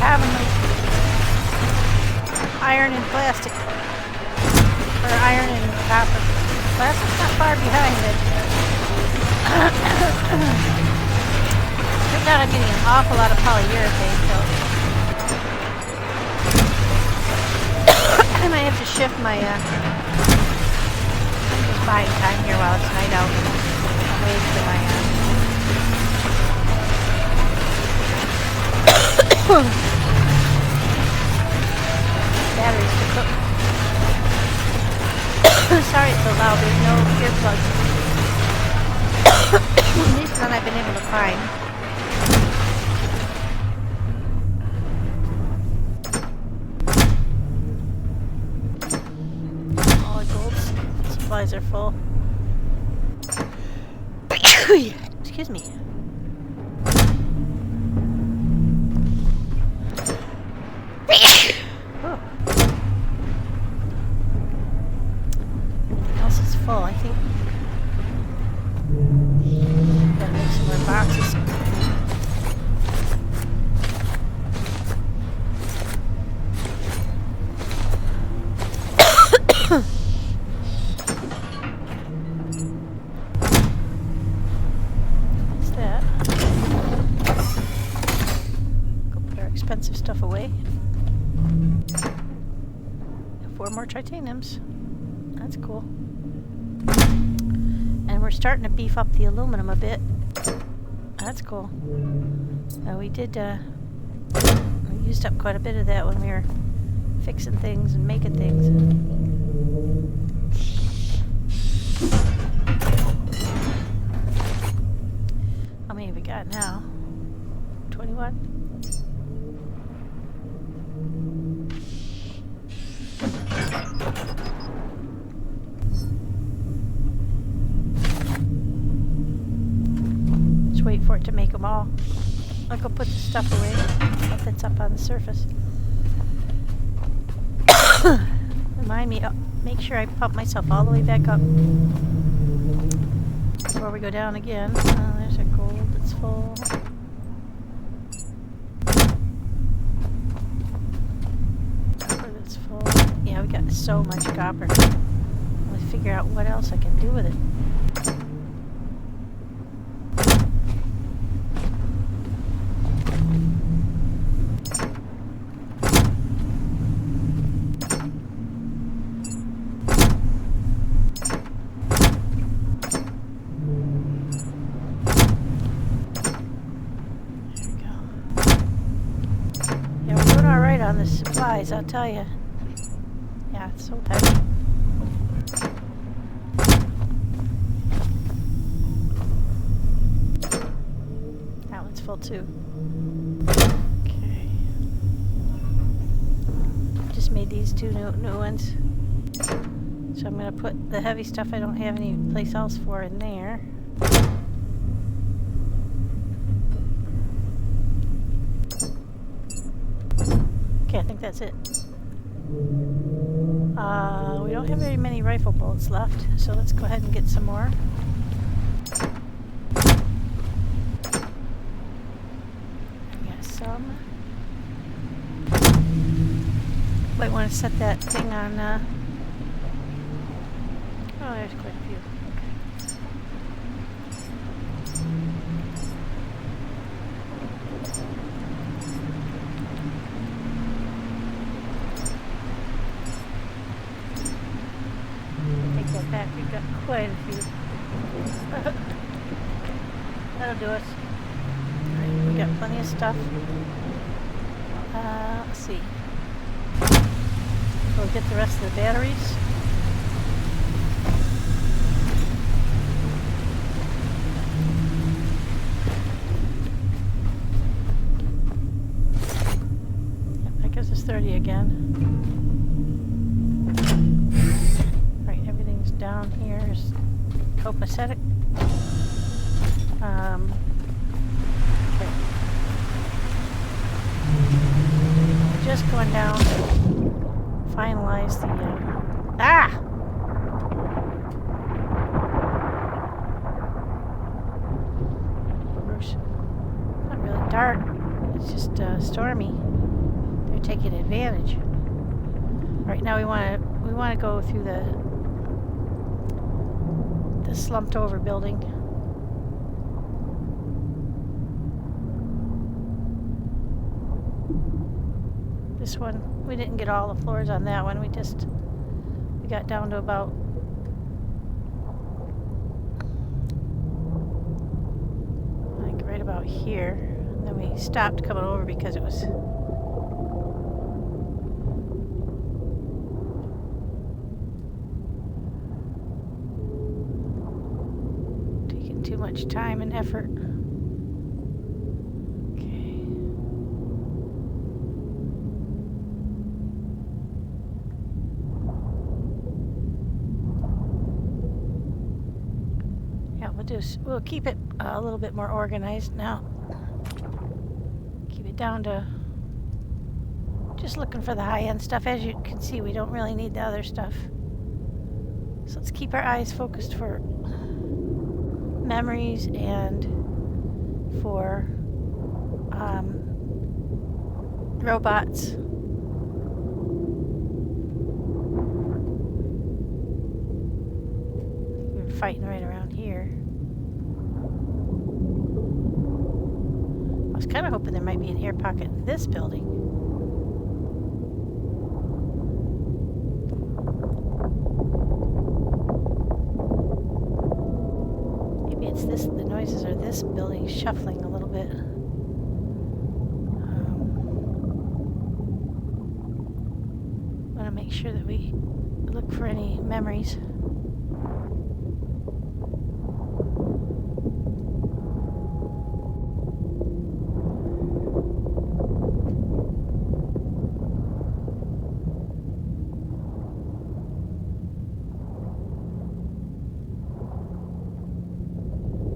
Commonly, iron and plastic, or iron and copper. Plastic's not far behind it. Right now I'm getting an awful lot of polyurethane, so I might have to shift my, I'm just buying time here while it's night out. I'm waiting for my, batteries to cook. Sorry it's so loud, there's no earplugs. At least none I've been able to find. All the gold supplies are full. Excuse me. I think gotta make some more boxes. What's that? Go put our expensive stuff away. 4 more titaniums. That's cool. And we're starting to beef up the aluminum a bit. That's cool. We used up quite a bit of that when we were fixing things and making things. How many have we got now? 21? Wait for it to make them all. I'll go put the stuff away that's up on the surface. Remind me, make sure I pump myself all the way back up before we go down again. There's our gold that's full. Copper that's full. Yeah, we got so much copper. I'm gonna figure out what else I can do with it. On the supplies, I'll tell you. Yeah, it's so heavy. That one's full too. Okay. Just made these 2 new ones. So I'm going to put the heavy stuff I don't have any place else for in there. Okay, I think that's it. We don't have very many rifle bullets left, so let's go ahead and get some more. Might want to set that thing on, oh, there's quite a few. Take that back, we've got quite a few. That'll do us. Alright, we got plenty of stuff. Let's see. We'll get the rest of the batteries. Yep, that gives us 30 again. Right, everything's down here is copacetic. Okay. Just going down to finalize the, It's not really dark, it's just stormy. They're taking advantage. Right now we want to go through the slumped over building. This one, we didn't get all the floors on that one. We got down to about I think right about here. And then we stopped coming over because it was taking too much time and effort. We'll keep it a little bit more organized now. Keep it down to just looking for the high-end stuff. As you can see, we don't really need the other stuff. So let's keep our eyes focused for memories and for robots. We were fighting right around here. I was kind of hoping there might be an air pocket in this building. Maybe it's this, the noises are this building shuffling a little bit. Want to make sure that we look for any memories.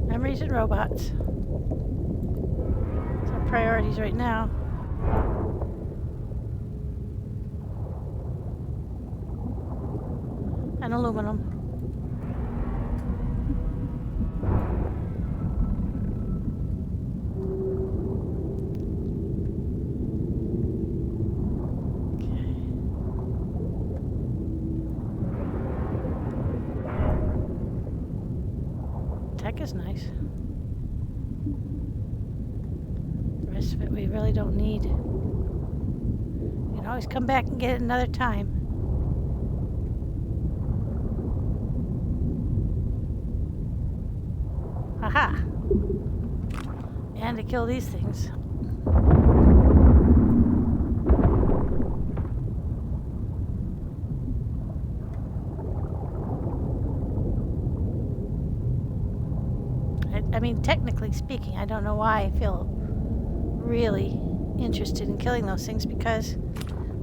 Memories and robots. That's our priorities right now. And aluminum. Tech is nice. The rest of it we really don't need. You can always come back and get it another time. Aha! And to kill these things. I mean, technically speaking, I don't know why I feel really interested in killing those things, because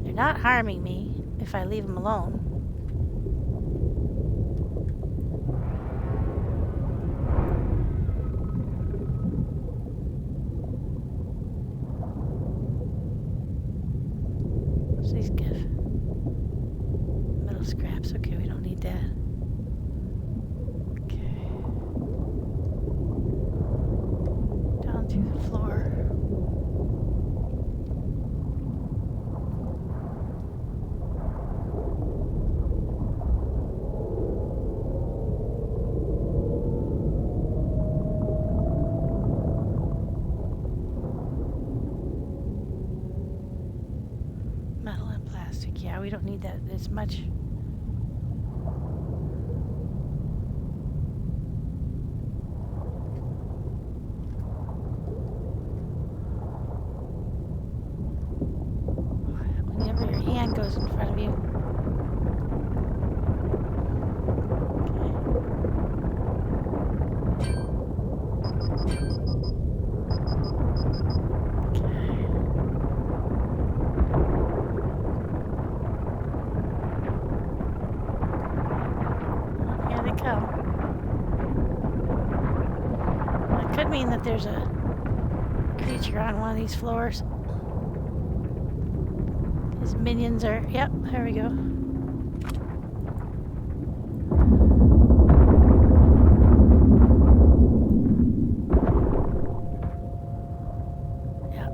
they're not harming me if I leave them alone. What's these give? Metal scraps. Okay, we don't need that. Through the floor. Metal and plastic. Yeah, we don't need that as much. Whenever your hand goes in front of you. Could mean that there's a creature on one of these floors. His minions are... Yep, there we go. Yep.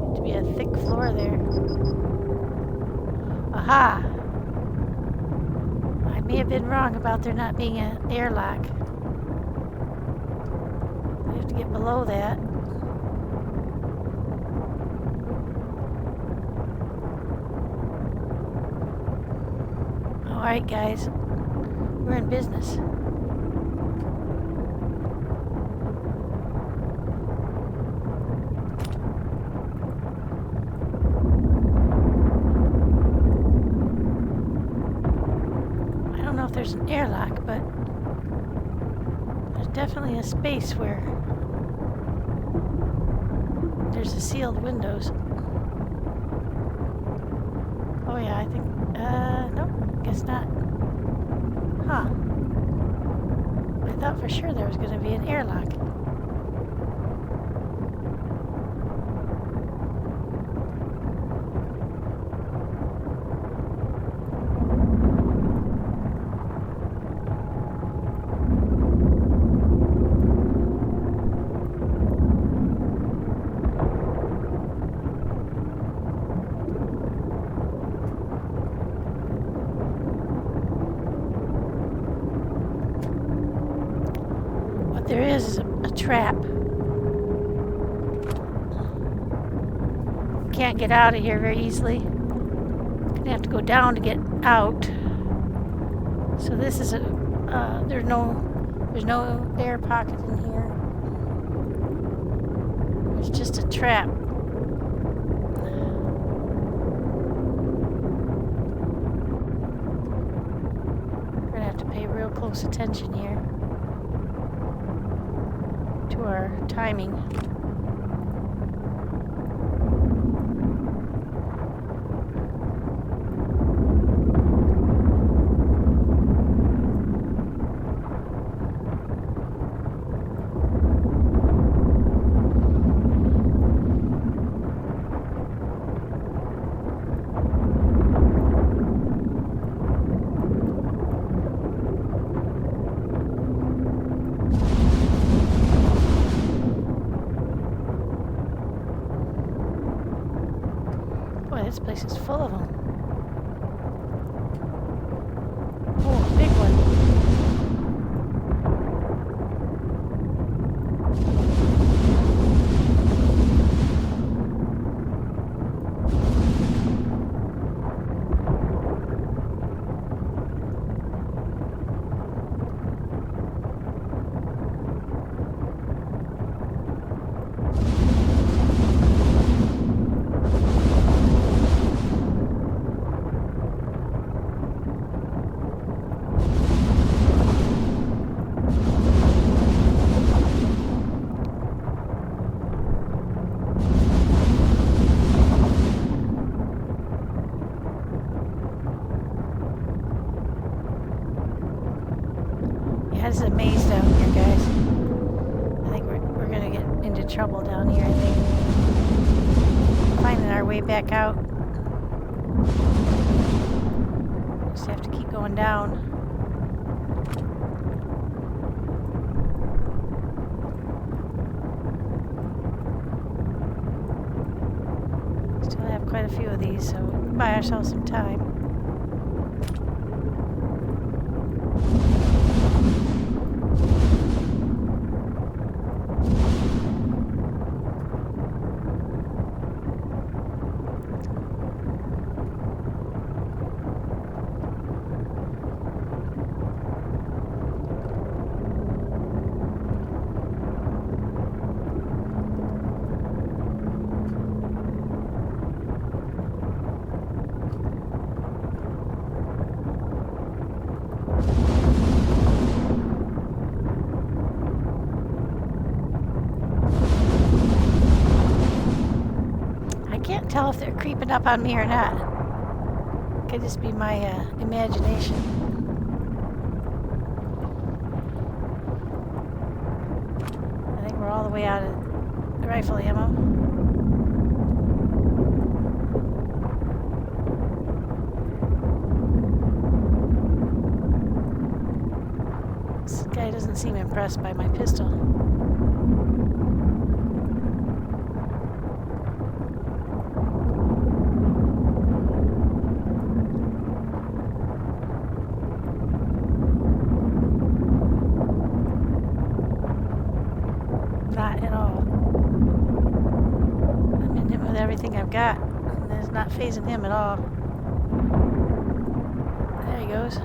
Seems to be a thick floor there. Aha! I may have been wrong about there not being an airlock. We have to get below that. Alright guys, we're in business. There's an airlock, but there's definitely a space where there's a sealed windows. Oh yeah, I think, nope, guess not. Huh. I thought for sure there was going to be an airlock. There is a trap. Can't get out of here very easily. Gonna have to go down to get out. So this is a there's no air pocket in here. It's just a trap. We're gonna have to pay real close attention here to our timing. This place is full of them. Oh, a big one. This is a maze down here, guys. I think we're gonna get into trouble down here, I think. Finding our way back out. Just have to keep going down. Still have quite a few of these, so we can buy ourselves some time. creeping up on me or not. Could just be my imagination. I think we're all the way out of rifle ammo. This guy doesn't seem impressed by my pistol. Not at all. I'm in him with everything I've got. And it's not phasing him at all. There he goes.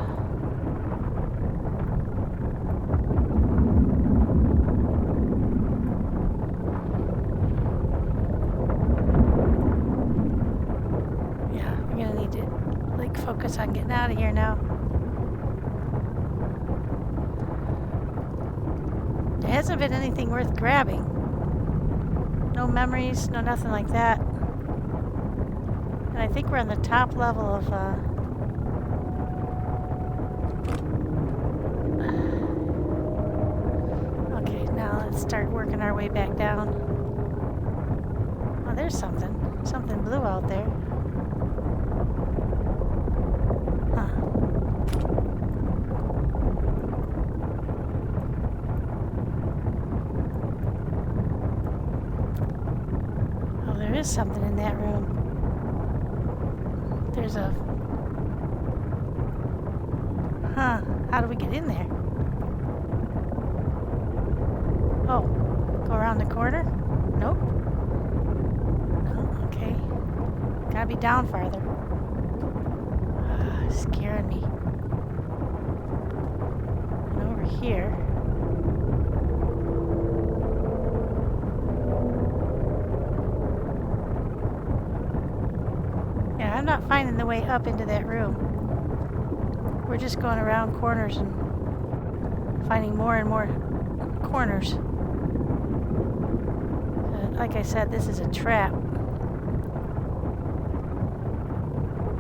Yeah, we're gonna need to focus on getting out of here now. There hasn't been anything worth grabbing. No memories, no nothing like that. And I think we're on the top level of okay, now let's start working our way back down. Oh, there's something. Something blue out there. Huh. There is something in that room. There's a... Huh. How do we get in there? Oh. Go around the corner? Nope. No, okay. Gotta be down farther. Scaring me. And over here... I'm not finding the way up into that room. We're just going around corners and finding more and more corners. Like I said, this is a trap.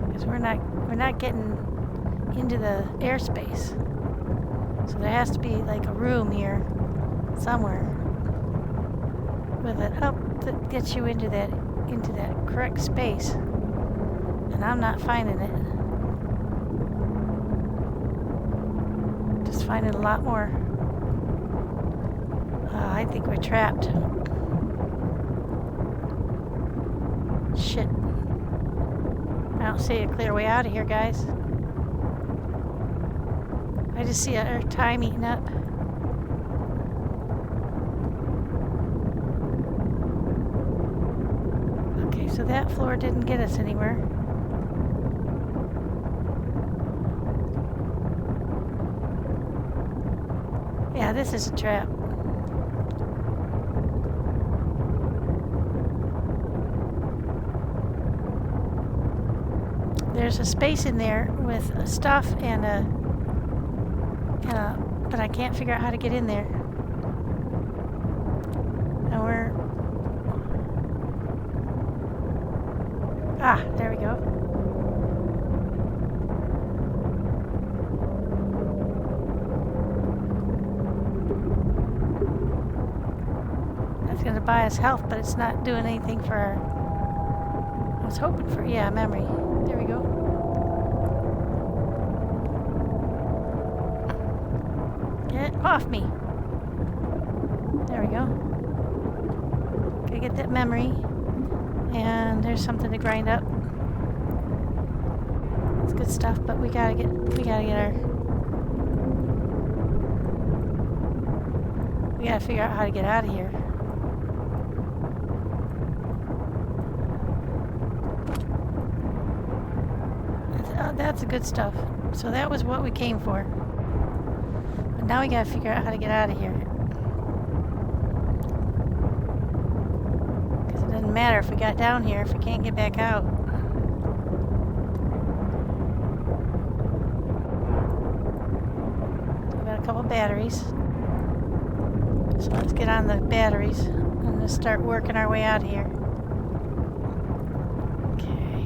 Because we're not getting into the airspace. So there has to be like a room here somewhere with an up that gets you into that correct space. And I'm not finding it. Just finding a lot more. I think we're trapped. Shit. I don't see a clear way out of here, guys. I just see our time eating up. Okay, so that floor didn't get us anywhere. Yeah, this is a trap. There's a space in there with stuff and but I can't figure out how to get in there. And we're... Ah, there we go. Going to buy us health, but it's not doing anything for our... I was hoping for, yeah, memory. There we go. Get off me. There we go. Gotta get that memory. And there's something to grind up. It's good stuff, but we gotta get our... We gotta figure out how to get out of here. That's the good stuff. So that was what we came for. But now we gotta figure out how to get out of here. Because it doesn't matter if we got down here if we can't get back out. So we got a couple batteries. So let's get on the batteries and just start working our way out of here. Okay.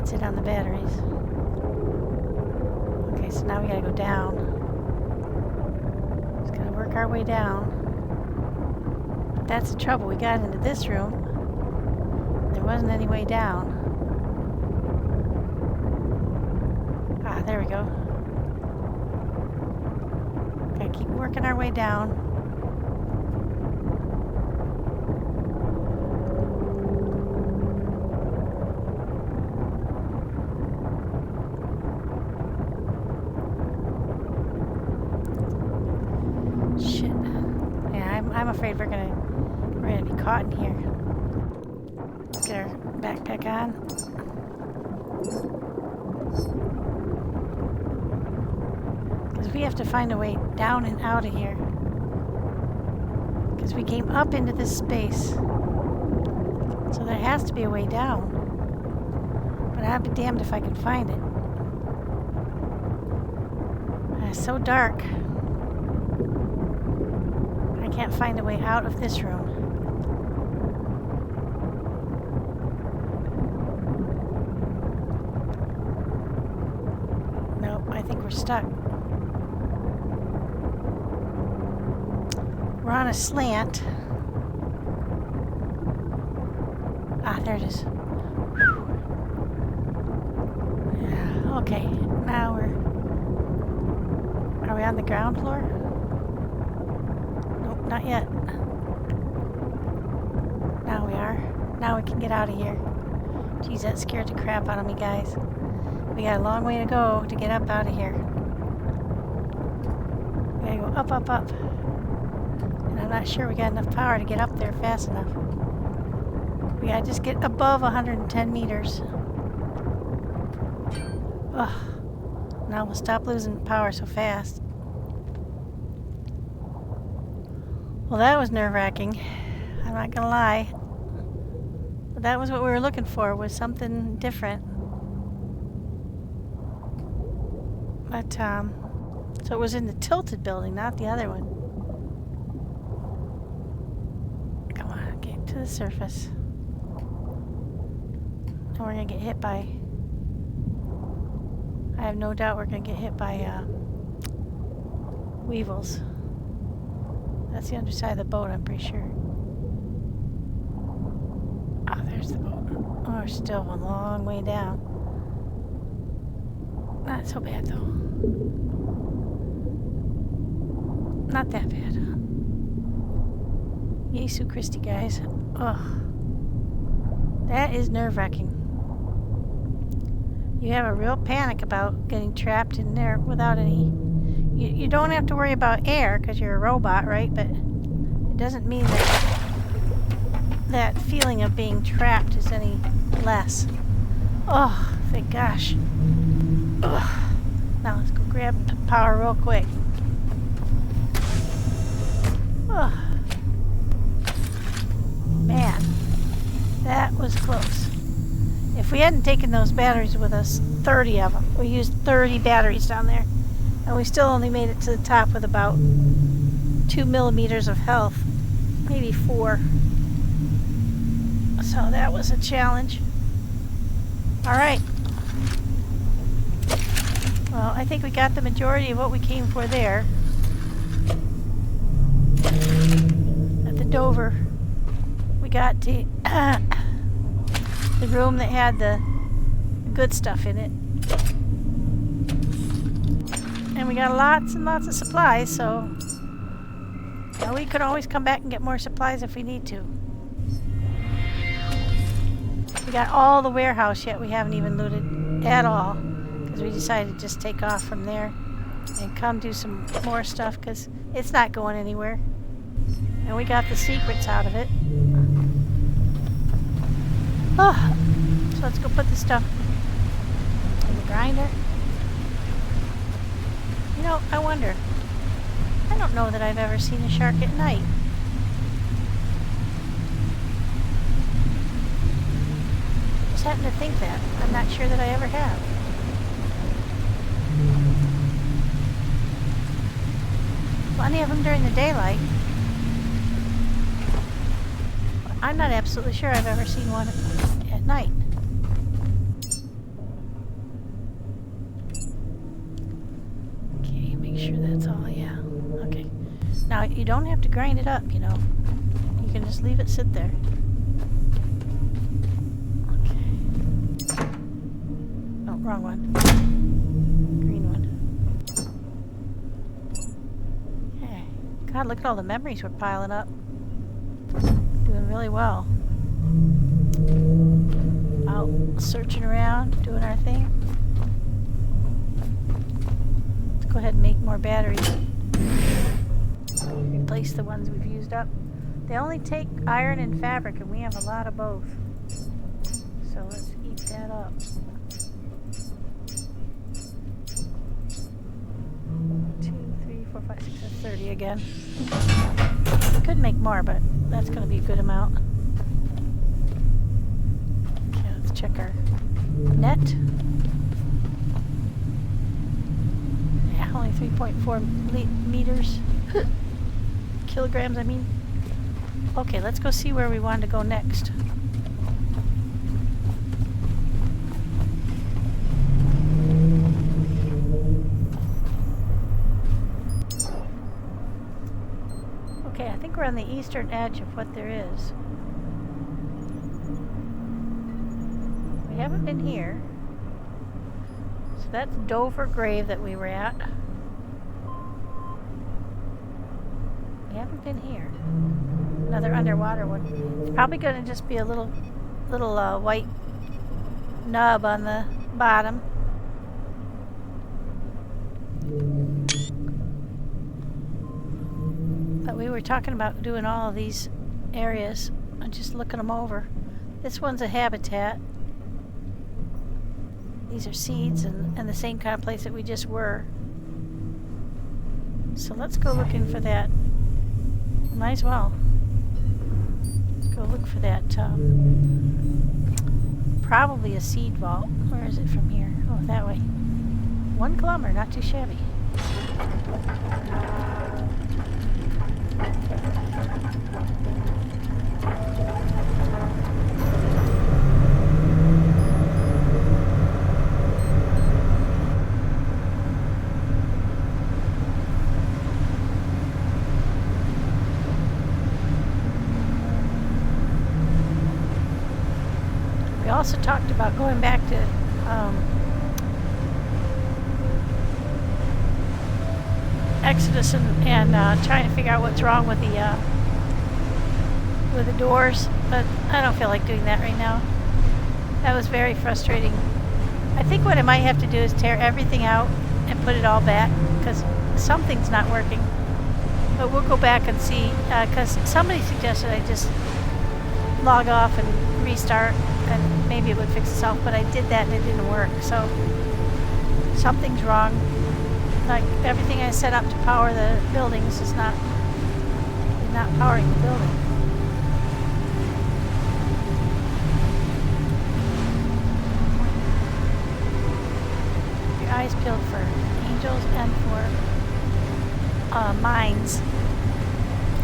That's it on the batteries. Okay, so now we gotta go down. Just gotta work our way down. But that's the trouble. We got into this room. There wasn't any way down. Ah, there we go. Gotta keep working our way down. Shit. Yeah, I'm afraid we're gonna be caught in here. Let's get our backpack on. We have to find a way down and out of here. Because we came up into this space. So there has to be a way down. But I'd be damned if I could find it. It's so dark. I can't find a way out of this room. Nope, I think we're stuck. We're on a slant. Ah, there it is. Whew. Yeah, okay. Now are we on the ground floor? Nope, not yet. Now we are. Now we can get out of here. Jeez, that scared the crap out of me, guys. We got a long way to go to get up out of here. We gotta go up, up, up. I'm not sure we got enough power to get up there fast enough. We gotta just get above 110 meters. Ugh. Now we'll stop losing power so fast. Well, that was nerve-wracking. I'm not gonna lie. But that was what we were looking for, was something different. But, so it was in the tilted building, not the other one. To the surface. And we're gonna get hit by... I have no doubt we're gonna get hit by weevils. That's the underside of the boat, I'm pretty sure. Ah, there's the boat. Oh, we're still a long way down. Not so bad though. Not that bad. Jesu Christi, guys. Ugh. That is nerve-wracking. You have a real panic about getting trapped in there without any... You don't have to worry about air because you're a robot, right? But it doesn't mean that feeling of being trapped is any less. Oh, thank gosh. Ugh. Now let's go grab power real quick. Ugh. Man, that was close. If we hadn't taken those batteries with us, 30 of them, we used 30 batteries down there, and we still only made it to the top with about 2 millimeters of health, maybe 4. So that was a challenge. All right. Well, I think we got the majority of what we came for there. At the Dover. We got the room that had the good stuff in it. And we got lots and lots of supplies, so we could always come back and get more supplies if we need to. We got all the warehouse yet we haven't even looted at all, because we decided to just take off from there and come do some more stuff because it's not going anywhere. And we got the secrets out of it. Oh, so let's go put the stuff in the grinder. You know, I wonder. I don't know that I've ever seen a shark at night. Just happen to think that. I'm not sure that I ever have. Plenty of them during the daylight. I'm not absolutely sure I've ever seen one at night. Now, you don't have to grind it up, you know. You can just leave it sit there. Okay. Oh, wrong one. Green one. Okay. God, look at all the memories we're piling up. Doing really well. Out searching around, doing our thing. Let's go ahead and make more batteries. Replace the ones we've used up. They only take iron and fabric, and we have a lot of both. So let's eat that up. 2, 3, 4, 5, 6, that's 30 again. Could make more, but that's going to be a good amount. Okay, let's check our net. Yeah, only 3.4 meters. Kilograms, I mean. Okay, let's go see where we want to go next. Okay, I think we're on the eastern edge of what there is. We haven't been here. So that's Dover Grave that we were at. We haven't been here. Another underwater one. It's probably going to just be a little white nub on the bottom. But we were talking about doing all of these areas. I'm just looking them over. This one's a habitat. These are seeds and the same kind of place that we just were. So let's go looking for that. Might as well. Let's go look for that. Probably a seed vault. Where is it from here? Oh, that way. 1 kilometer, not too shabby. We also talked about going back to Exodus and trying to figure out what's wrong with the doors, but I don't feel like doing that right now. That was very frustrating. I think what I might have to do is tear everything out and put it all back, because something's not working. But we'll go back and see, because somebody suggested I just log off and restart, and maybe it would fix itself, but I did that and it didn't work. So something's wrong. Like everything I set up to power the buildings is not powering the building. Your eyes peeled for angels and for mines.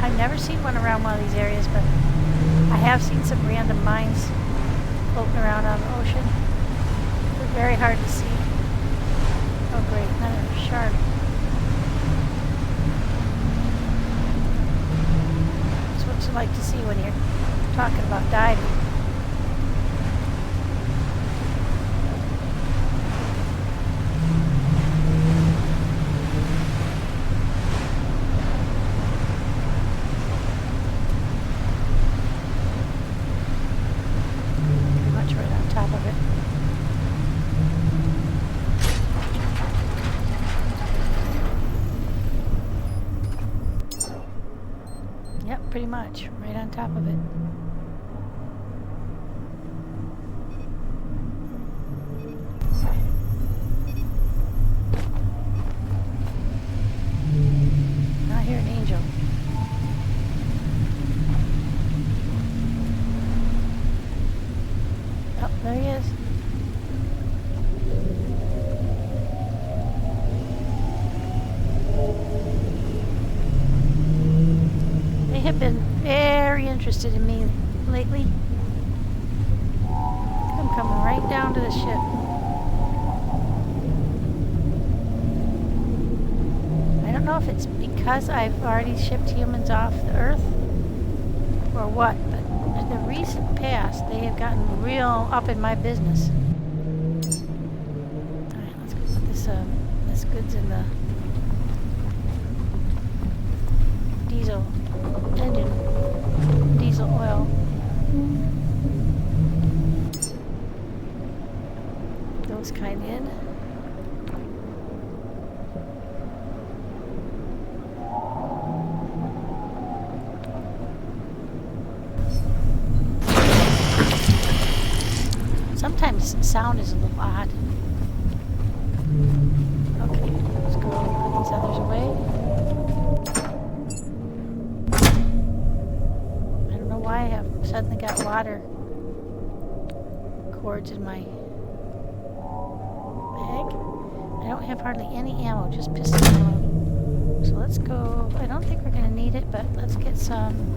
I've never seen one around one of these areas, but I have seen some random mines floating around on the ocean. They're very hard to see. Oh great, another shark. That's what you like to see when you're talking about diving. Pretty much right on top of it. Yep, pretty much. Right on top of it. I hear an angel. Oh, there he is. They have been very interested in me lately. I'm coming right down to the ship. I don't know if it's because I've already shipped humans off the Earth or what, but in the recent past, they have gotten real up in my business. Alright, let's go put this goods in the diesel engine, diesel oil. Those kind in. Sometimes sound is a little odd. Okay, let's go put these others away. I don't know why I have suddenly got water cords in my bag. I don't have hardly any ammo, just pistol ammo. So let's go. I don't think we're going to need it, but let's get some.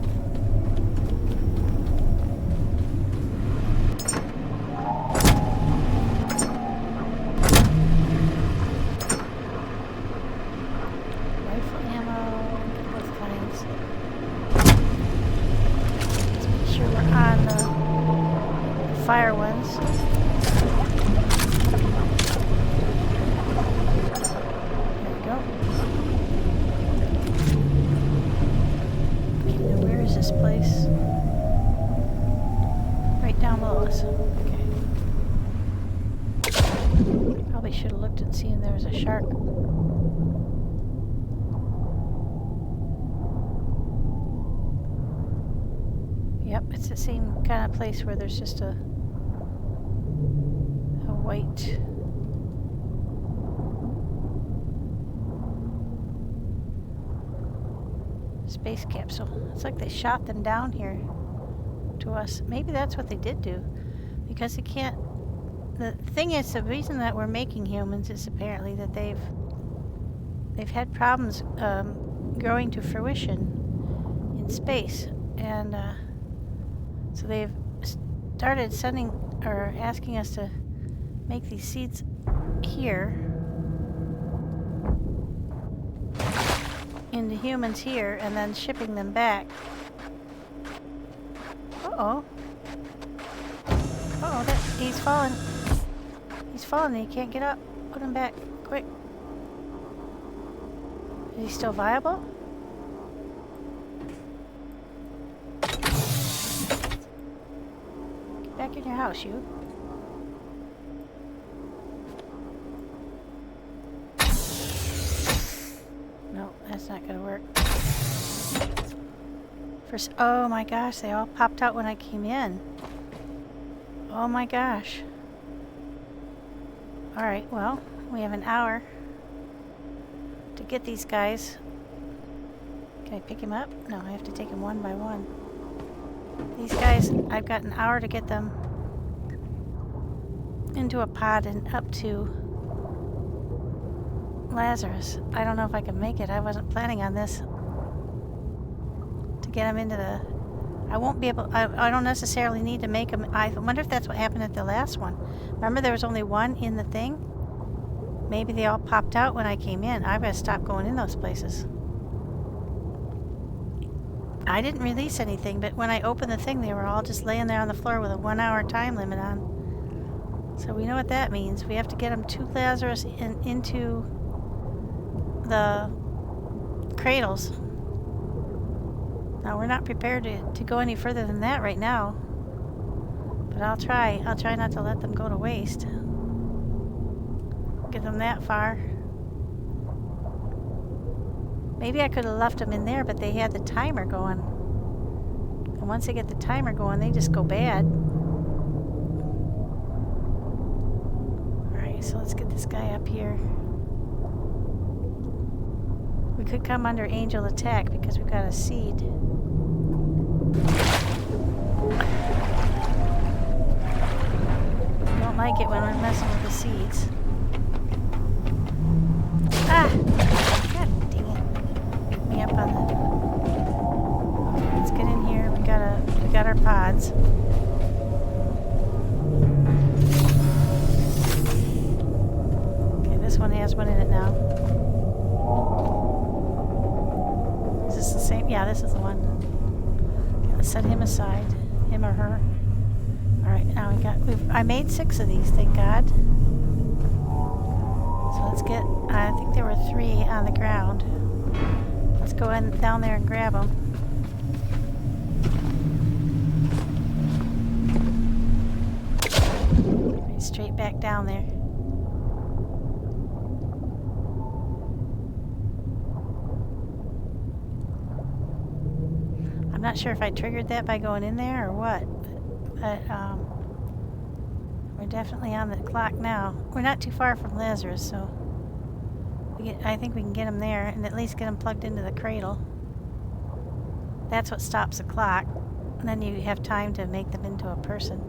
Fire ones. There we go. Okay, now where is this place? Right down below us. Okay. Probably should have looked and seen there was a shark. Yep, it's the same kind of place where there's just a white space capsule. It's like they shot them down here to us. Maybe that's what they did do, because they can't. The thing is, the reason that we're making humans is apparently that they've had problems growing to fruition in space, and so they've started sending or asking us to make these seeds here into humans here and then shipping them back. Uh-oh. Uh-oh, he's falling. He's falling and he can't get up. Put him back, quick. Is he still viable? Get back in your house, you. That's not gonna work. Oh my gosh, they all popped out when I came in. Oh my gosh. Alright, well, we have an hour to get these guys. Can I pick him up? No, I have to take him one by one. These guys, I've got an hour to get them into a pod and up to Lazarus. I don't know if I can make it. I wasn't planning on this. To get him into the... I won't be able... I don't necessarily need to make him... I wonder if that's what happened at the last one. Remember there was only one in the thing? Maybe they all popped out when I came in. I've got to stop going in those places. I didn't release anything, but when I opened the thing, they were all just laying there on the floor with a 1 hour time limit on. So we know what that means. We have to get them to Lazarus and into the cradles. Now we're not prepared to go any further than that right now, but I'll try not to let them go to waste. Get them that far. Maybe I could have left them in there, but they had the timer going, and once they get the timer going, they just go bad. Alright, so let's get this guy up here. We could come under angel attack because we've got a seed. I don't like it when we're messing with the seeds. Ah! God dang it. Pick me up on the... Okay, let's get in here. We got our pods. Okay, this one has one in it now. set him aside, him or her. All right, now I made 6 of these, thank God. So let's get, I think there were 3 on the ground. Let's go down there and grab them. Right, straight back down there. I'm not sure if I triggered that by going in there or what, but we're definitely on the clock now. We're not too far from Lazarus, so I think we can get him there and at least get him plugged into the cradle. That's what stops the clock. And then you have time to make them into a person,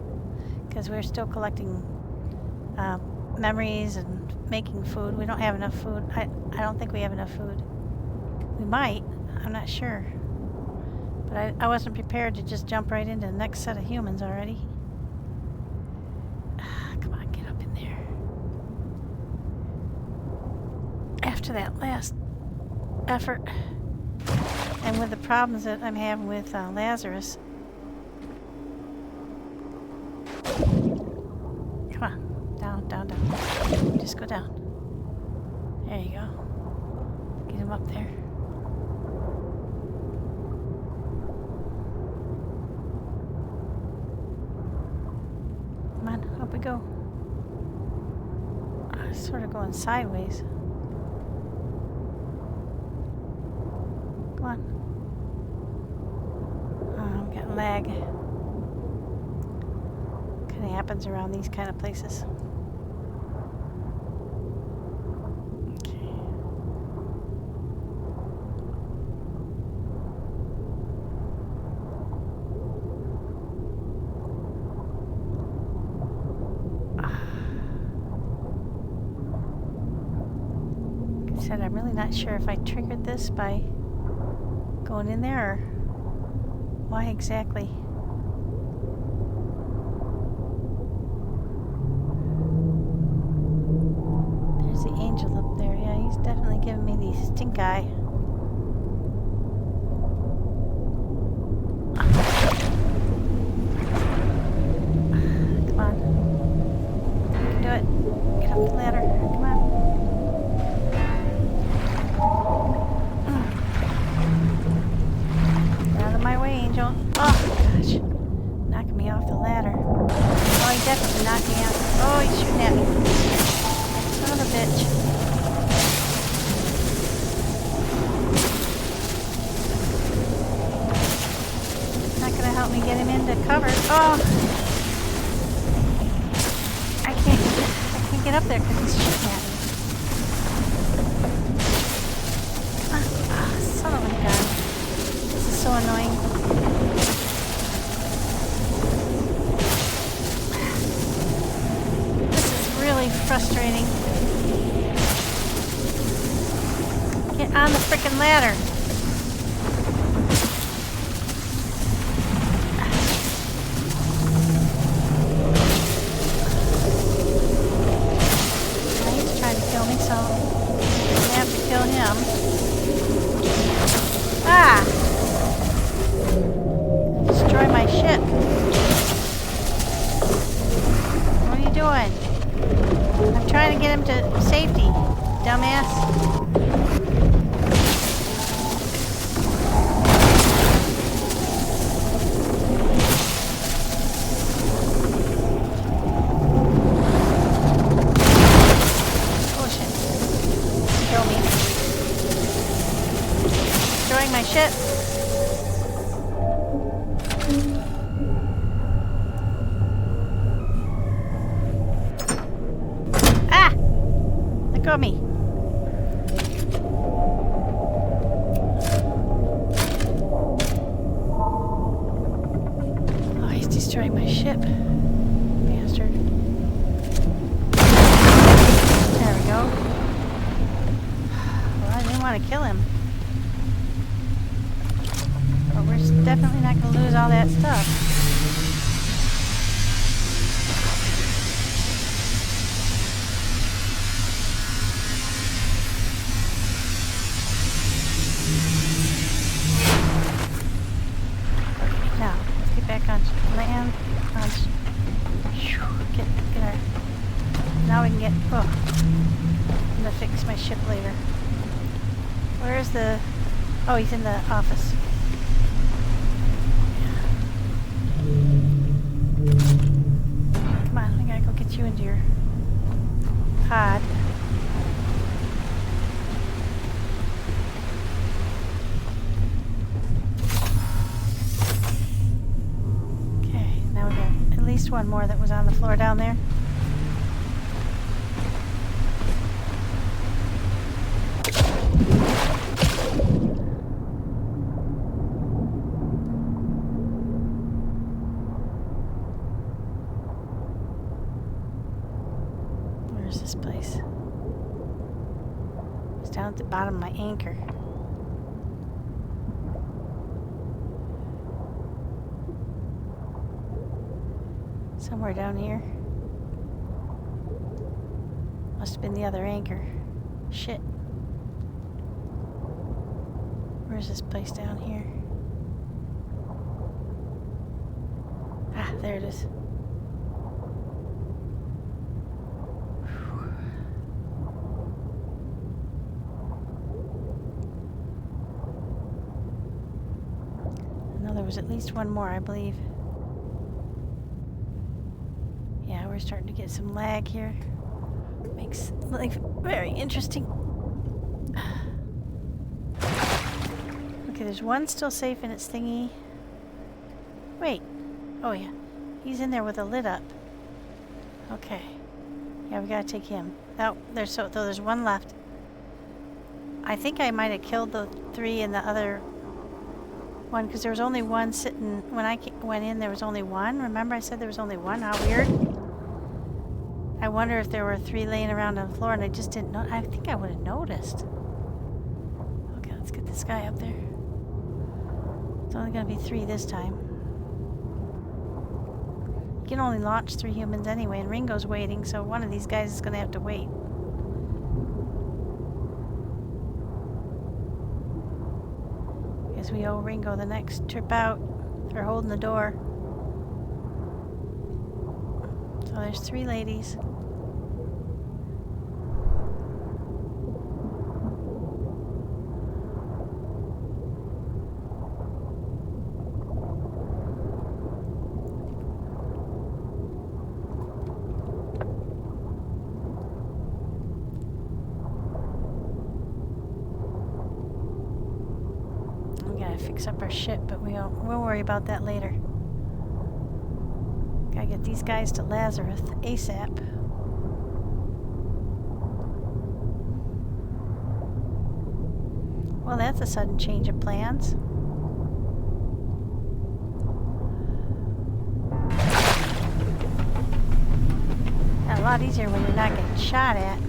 because we're still collecting memories and making food. We don't have enough food. I don't think we have enough food. We might. I'm not sure. But I wasn't prepared to just jump right into the next set of humans already. Come on, get up in there. After that last effort, and with the problems that I'm having with Lazarus. Come on, down, down, down. Just go down. There you go. Get him up there. Come on, up we go. Sort of going sideways. Come on. I'm getting lag. Kind of happens around these kind of places. Okay. Like I said, I'm really not sure if I triggered this by going in there or why exactly. There's the angel up there. Yeah, he's definitely giving me the stink eye. Come on. You can do it. Get up the ladder. Come on. Out of my way, angel. Oh, gosh. Knocking me off the ladder. Oh, he definitely knocked me out. Oh, he's shooting at me. Son of a bitch. Not gonna help me get him into cover. Oh! I can't get up there because he's shooting at me. Son of a gun. This is so annoying. This is really frustrating. Get on the frickin' ladder. He's trying to kill me, so I have to kill him. Ah! Destroy my ship. What are you doing? I'm trying to get him to safety, dumbass. Oh shit. Kill me. Destroying my ship. Ah! Let go of me. Oh, he's destroying my ship. Bastard. There we go. Well, I didn't want to kill him. But we're definitely not going to lose all that stuff. Now, now we can get... Oh, I'm gonna fix my ship later. Where's the... Oh, he's in the office. Come on, I gotta go get you into your pod. Okay, now we got at least one more that was on the floor down there. This place. It's down at the bottom of my anchor. Somewhere down here. Must have been the other anchor. Shit. Where's this place down here? Ah, there it is. There was at least one more, I believe. Yeah, we're starting to get some lag here. Makes life very interesting. Okay, there's one still safe in its thingy. Wait. Oh yeah. He's in there with a lid up. Okay. Yeah, we gotta take him. Oh, there's one left. I think I might have killed the 3 in the other one, because there was only one sitting when I went in. There was only one. Remember I said there was only one? How weird. I wonder if there were 3 laying around on the floor and I just didn't know. I think I would have noticed. Okay, let's get this guy up there. It's only gonna be 3 this time. You can only launch 3 humans anyway, and Ringo's waiting, so one of these guys is gonna have to wait. We owe Ringo the next trip out. They're holding the door. So there's 3 ladies. Fix up our ship, but we'll worry about that later. Gotta get these guys to Lazarus ASAP. Well, that's a sudden change of plans. A lot easier when you're not getting shot at.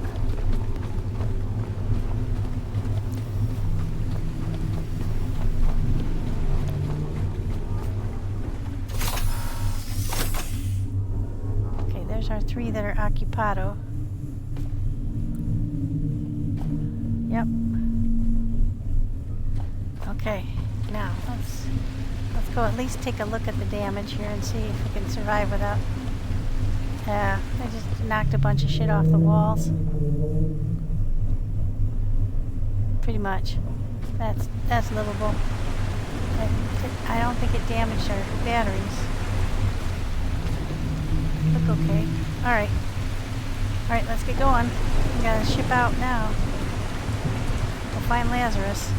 Our 3 that are occupado. Yep. Okay, now let's go at least take a look at the damage here and see if we can survive without. I just knocked a bunch of shit off the walls. Pretty much. That's livable. I don't think it damaged our batteries. Look okay. Alright. Alright, let's get going. We gotta ship out now. We'll find Lazarus.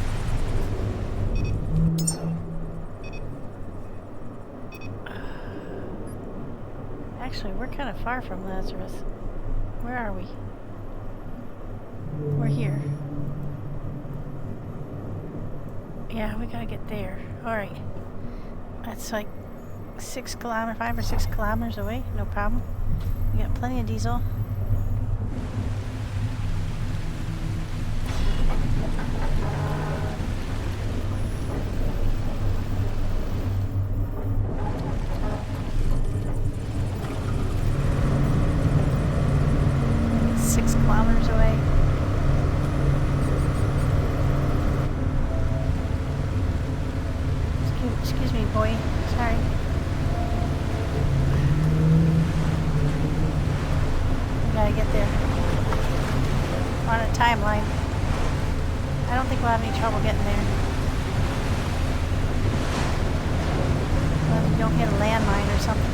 Actually, we're kind of far from Lazarus. Where are we? We're here. Yeah, we gotta get there. Alright. That's like 5 or 6 kilometers away. No problem. We got plenty of diesel. Excuse me, boy. Sorry. gotta get there. On a timeline. I don't think we'll have any trouble getting there. Unless we don't hit a landmine or something.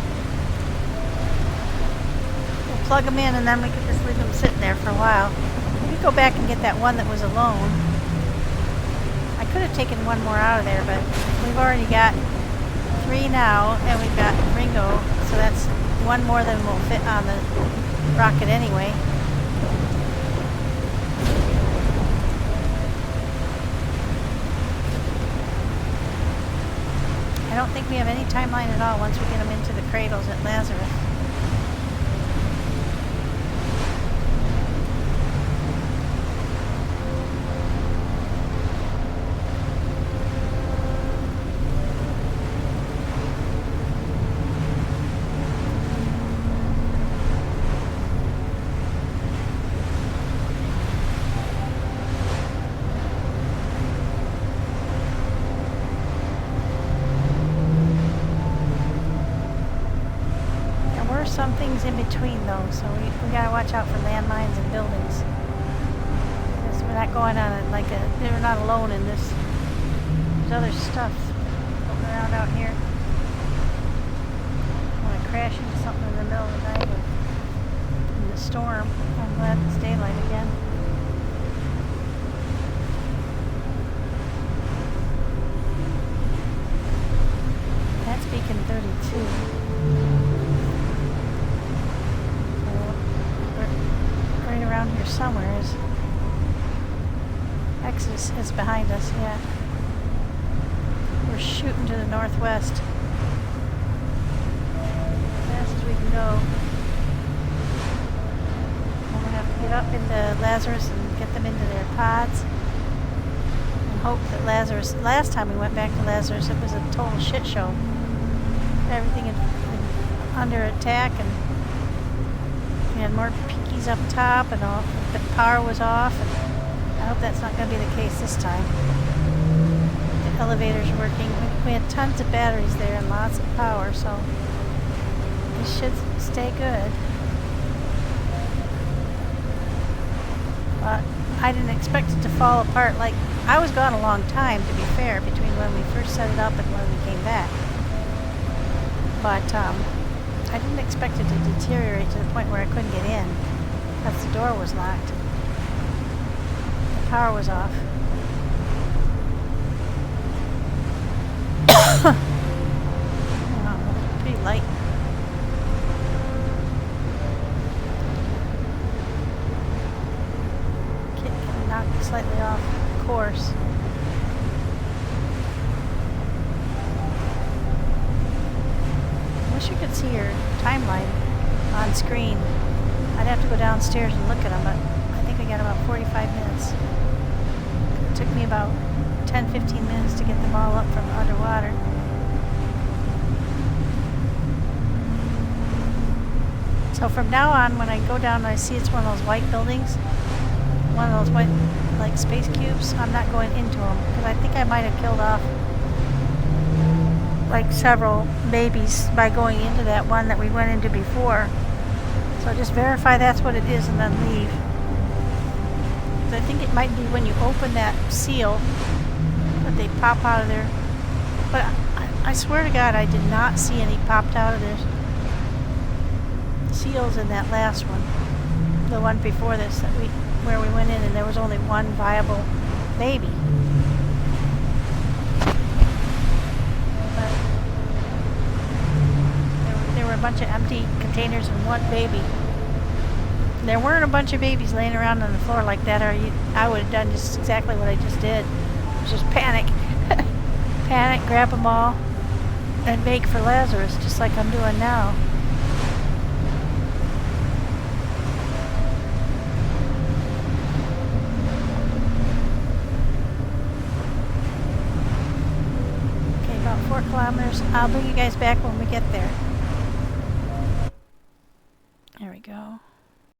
We'll plug them in and then we can just leave them sitting there for a while. We could go back and get that one that was alone. I could have taken one more out of there, but we've already got 3 now, and we've got Ringo, so that's one more than will fit on the rocket anyway. I don't think we have any timeline at all once we get them into the cradles at Lazarus. Some things in between though, so we gotta watch out for landmines and buildings. Because we're not going on it like we're not alone in this. There's other stuff floating around out here. I want to crash into something in the middle of the night in the storm. I'm glad it's daylight again. That's Beacon 32. Around here somewhere is Exodus is behind us, yeah. We're shooting to the northwest. As fast as we can go. We're gonna have to get up into Lazarus and get them into their pods. And hope that Lazarus, last time we went back to Lazarus, it was a total shit show. Everything under attack, and we had more peakies up top, and all the power was off, and I hope that's not going to be the case this time. The elevator's working. We had tons of batteries there and lots of power, so this should stay good. But I didn't expect it to fall apart. Like, I was gone a long time, to be fair, between when we first set it up and when we came back. But I didn't expect it to deteriorate to the point where I couldn't get in, because the door was locked. The power was off. Oh, pretty light. Kit can knock slightly off course. You could see your timeline on screen. I'd have to go downstairs and look at them, but I think we got about 45 minutes. It took me about 10-15 minutes to get them all up from underwater. So from now on, when I go down and I see it's one of those white buildings, one of those white like space cubes, I'm not going into them, because I think I might have killed off like several babies by going into that one that we went into before. So just verify that's what it is and then leave. So I think it might be when you open that seal that they pop out of there. But I swear to God, I did not see any popped out of there seals in that last one. The one before this, that where we went in and there was only one viable baby. A bunch of empty containers and one baby. There weren't a bunch of babies laying around on the floor like that, or I would have done just exactly what I just did. It was just panic. Panic, grab them all, and make for Lazarus, just like I'm doing now. Okay, about 4 kilometers. I'll bring you guys back when we get there. There we go.